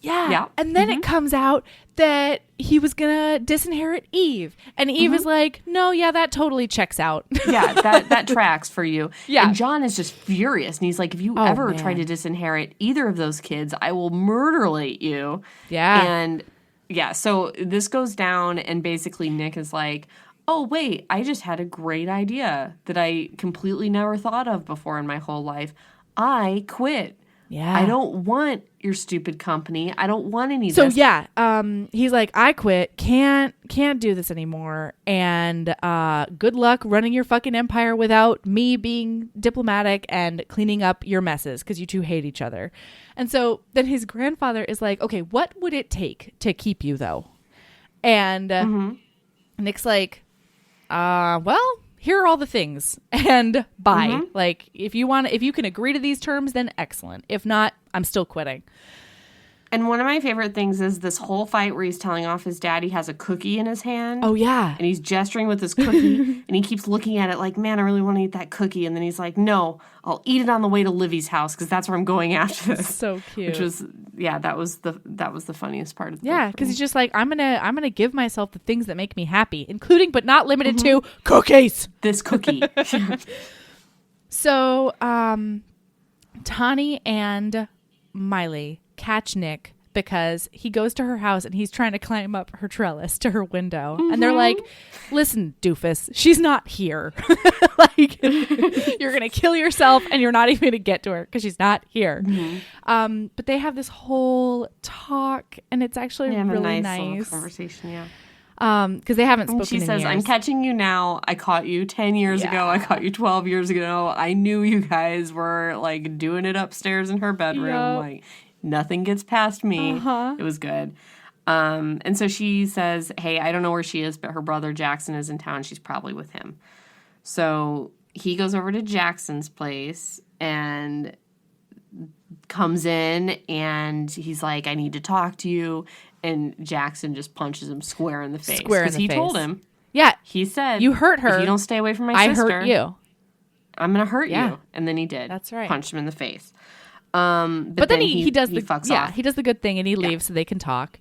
Yeah. And then it comes out that he was going to disinherit Eve. And Eve is like, no, that totally checks out. Yeah, that tracks for you. Yeah. And John is just furious. And he's like, if you ever try to disinherit either of those kids, I will murderate you. Yeah. And so this goes down, and basically Nick is like, oh, wait, I just had a great idea that I completely never thought of before in my whole life. I quit. Yeah. I don't want your stupid company. I don't want any of this. So he's like, I quit. Can't do this anymore. And good luck running your fucking empire without me being diplomatic and cleaning up your messes because you two hate each other. And so then his grandfather is like, okay, what would it take to keep you though? And Nick's like, well, here are all the things, and bye. Like, if you can agree to these terms, then excellent. If not, I'm still quitting. And one of my favorite things is this whole fight where he's telling off his dad. He has a cookie in his hand. Oh, yeah. And he's gesturing with his cookie, and he keeps looking at it like, man, I really want to eat that cookie. And then he's like, no, I'll eat it on the way to Livy's house because that's where I'm going after this. So cute. Which was, that was the funniest part of the book. Because he's just like, I'm gonna give myself the things that make me happy, including but not limited to cookies. This cookie. So, Tani and Miley catch Nick because he goes to her house and he's trying to climb up her trellis to her window. Mm-hmm. And they're like, listen, doofus, she's not here. Like, you're going to kill yourself and you're not even going to get to her because she's not here. Mm-hmm. But they have this whole talk and it's actually really nice conversation, yeah. Because they haven't spoken she in says, years. I'm catching you now. I caught you 10 years ago. I caught you 12 years ago. I knew you guys were, like, doing it upstairs in her bedroom. Yep. Like, nothing gets past me. Uh-huh. It was good. And so she says, hey, I don't know where she is, but her brother Jackson is in town. She's probably with him. So he goes over to Jackson's place and comes in, and he's like, I need to talk to you. And Jackson just punches him square in the face. Because he told him. Yeah. He said, you hurt her. If you don't stay away from my sister, I hurt you. I'm going to hurt you. And then he did. That's right. Punched him in the face. But then he does the fucks off. He does the good thing and he leaves so they can talk.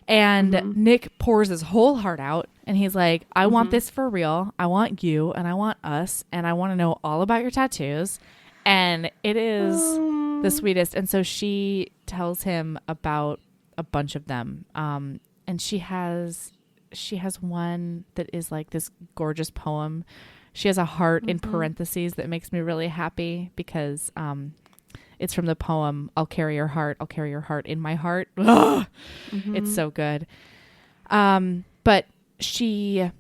And Nick pours his whole heart out. And he's like, I want this for real. I want you and I want us. And I want to know all about your tattoos. And it is the sweetest. And so she tells him about a bunch of them. And she has one that is like this gorgeous poem. She has a heart in parentheses that makes me really happy because it's from the poem, I'll carry your heart in my heart. It's so good. But she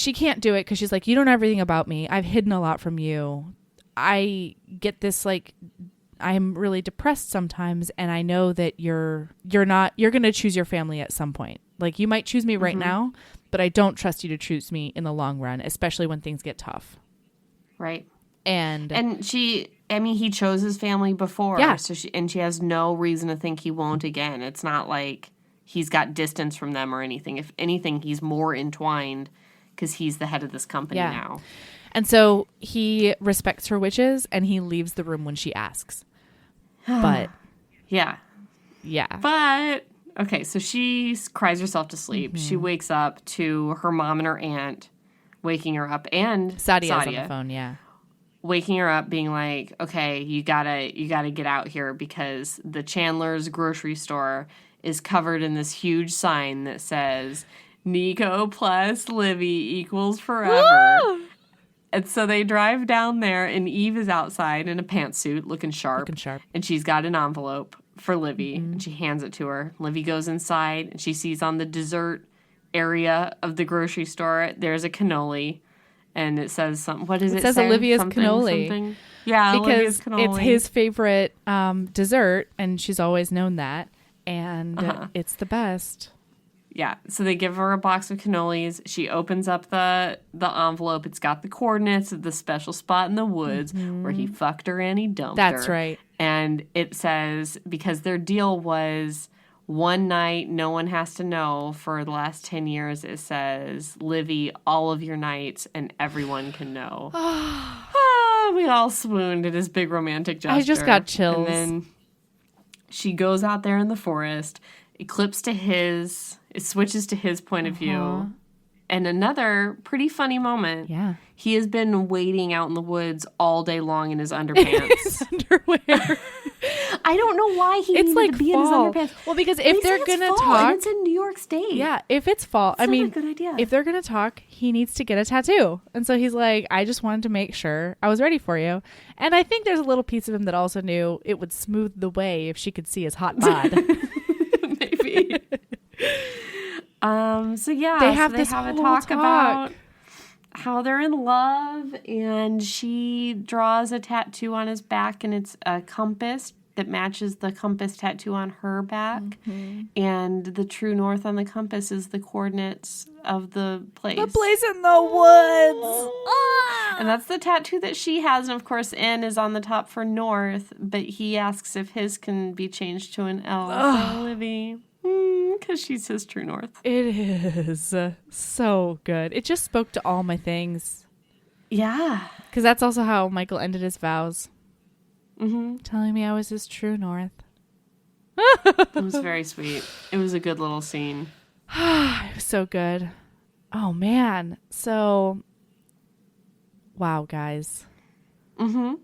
can't do it because she's like, you don't know everything about me. I've hidden a lot from you. I get this, like, I'm really depressed sometimes, and I know that you're going to choose your family at some point. Like, you might choose me right now, but I don't trust you to choose me in the long run, especially when things get tough. Right. And he chose his family before. Yeah. So she has no reason to think he won't again. It's not like he's got distance from them or anything. If anything, he's more entwined because he's the head of this company now. And so he respects her wishes and he leaves the room when she asks. But yeah. But okay, so she cries herself to sleep. She wakes up to her mom and her aunt waking her up, and Sadia's on the phone, waking her up, being like, okay, you gotta get out here because the Chandler's grocery store is covered in this huge sign that says Nico plus Livy equals forever. Woo! And so they drive down there, and Eve is outside in a pantsuit, looking sharp. And she's got an envelope for Livy, and she hands it to her. Livy goes inside, and she sees on the dessert area of the grocery store, there's a cannoli. And it says something. What does it say? It says Olivia's something, cannoli. Something. Yeah, because Olivia's cannoli. It's his favorite dessert, and she's always known that. And it's the best. Yeah, so they give her a box of cannolis. She opens up the envelope. It's got the coordinates of the special spot in the woods where he fucked her and he dumped her. That's right. And it says, because their deal was one night, no one has to know for the last 10 years, it says, Livy, all of your nights, and everyone can know. We all swooned at his big romantic gesture. I just got chills. And then she goes out there in the forest. It switches to his point of view. And another pretty funny moment. Yeah. He has been waiting out in the woods all day long in his underpants. His underwear. I don't know why he needed to be fall. in his underpants. Well, because if they're going to talk. It's in New York State. Yeah, if it's fall. That's not a good idea. If they're going to talk, he needs to get a tattoo. And so he's like, I just wanted to make sure I was ready for you. And I think there's a little piece of him that also knew it would smooth the way if she could see his hot bod. Maybe. So yeah, they have a talk about how they're in love, and she draws a tattoo on his back, and it's a compass that matches the compass tattoo on her back, and the true north on the compass is the coordinates of the place. The place in the woods. And that's the tattoo that she has, and of course N is on the top for north, but he asks if his can be changed to an L for Livy. Because she's his true north. It is so good. It just spoke to all my things. Yeah. Because that's also how Michael ended his vows. Telling me I was his true north. It was very sweet. It was a good little scene. It was so good. Oh, man. So Wow, guys. Mm-hmm.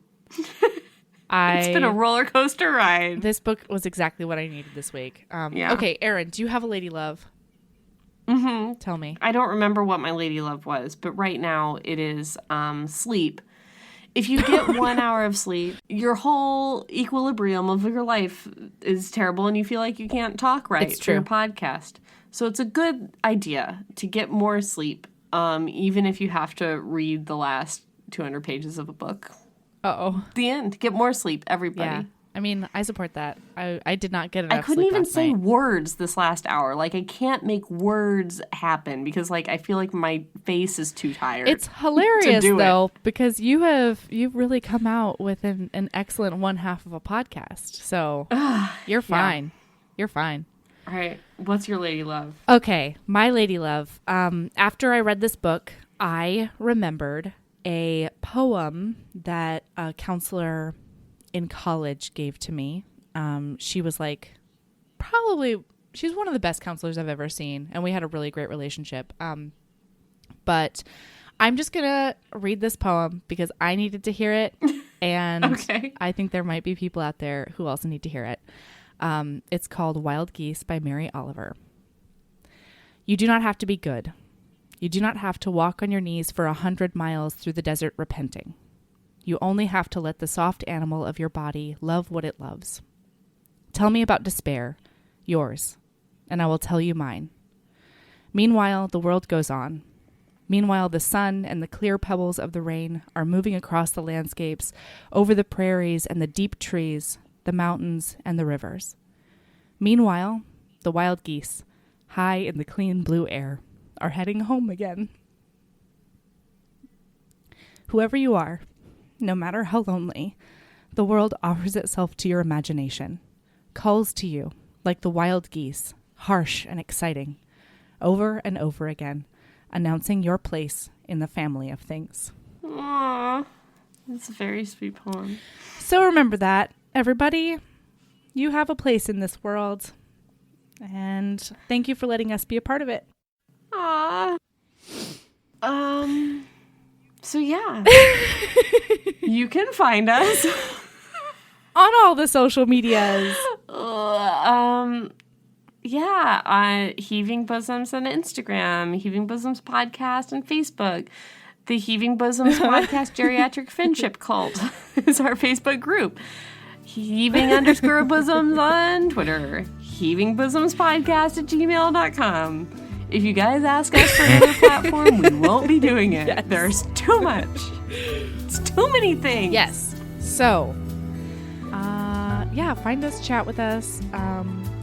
It's been a roller coaster ride. This book was exactly what I needed this week. Yeah. Okay, Erin, do you have a lady love? Mm-hmm. Tell me. I don't remember what my lady love was, but right now it is sleep. If you get 1 hour of sleep, your whole equilibrium of your life is terrible and you feel like you can't talk right It's for true. your podcast. So it's a good idea to get more sleep, even if you have to read the last 200 pages of a book. Uh-oh. The end. Get more sleep, everybody. Yeah. I mean, I support that. I did not get enough I couldn't sleep even last say night. words this last hour. Like, I can't make words happen because, like, I feel like my face is too tired. It's hilarious, do it. though, because you've really come out with an excellent one half of a podcast. So you're fine. You're fine. All right. What's your lady love? Okay, my lady love. After I read this book, I remembered a poem that a counselor in college gave to me. She was like, she's one of the best counselors I've ever seen, and we had a really great relationship. But I'm just gonna read this poem because I needed to hear it, and Okay. I think there might be people out there who also need to hear it. It's called Wild Geese by Mary Oliver. You do not have to be good. You do not have to walk on your knees for 100 miles through the desert repenting. You only have to let the soft animal of your body love what it loves. Tell me about despair, yours, and I will tell you mine. Meanwhile, the world goes on. Meanwhile, the sun and the clear pebbles of the rain are moving across the landscapes, over the prairies and the deep trees, the mountains and the rivers. Meanwhile, the wild geese, high in the clean blue air, are heading home again. Whoever you are, no matter how lonely, the world offers itself to your imagination, calls to you like the wild geese, harsh and exciting, over and over again, announcing your place in the family of things. Aww. That's a very sweet poem. So remember that, everybody. You have a place in this world. And thank you for letting us be a part of it. Aww. So yeah. You can find us on all the social medias. Heaving Bosoms on Instagram, Heaving Bosoms Podcast on Facebook. The Heaving Bosoms Podcast Geriatric Friendship Cult is our Facebook group. Heaving_bosoms on Twitter. Heaving Bosoms Podcast at gmail.com. If you guys ask us for another platform, we won't be doing it. Yes. There's too much. It's too many things. Yes. So, find us, chat with us.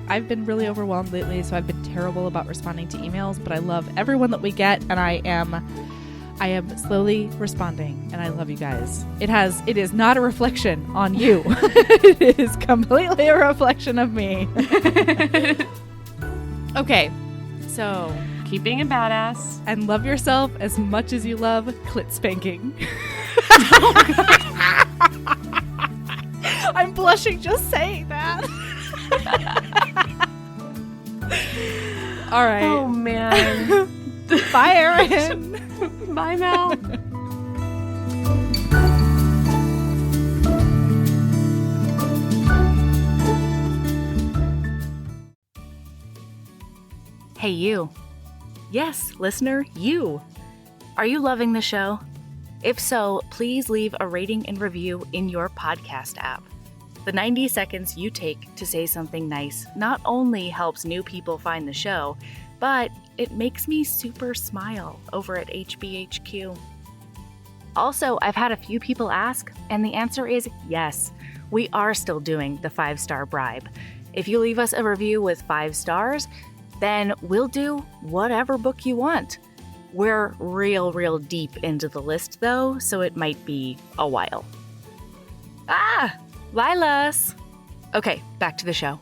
I've been really overwhelmed lately, so I've been terrible about responding to emails, but I love everyone that we get, and I am slowly responding, and I love you guys. It is not a reflection on you. It is completely a reflection of me. Okay. So, keep being a badass. And love yourself as much as you love clit spanking. I'm blushing just saying that. All right. Oh, man. Bye, Erin. Bye, Mel. Hey, you. Yes, listener, you. Are you loving the show? If so, please leave a rating and review in your podcast app. The 90 seconds you take to say something nice not only helps new people find the show, but it makes me super smile over at HBHQ. Also, I've had a few people ask, and the answer is yes. We are still doing the 5-star bribe. If you leave us a review with 5 stars, then we'll do whatever book you want. We're real deep into the list, though, so it might be a while. Lilas! Okay, back to the show.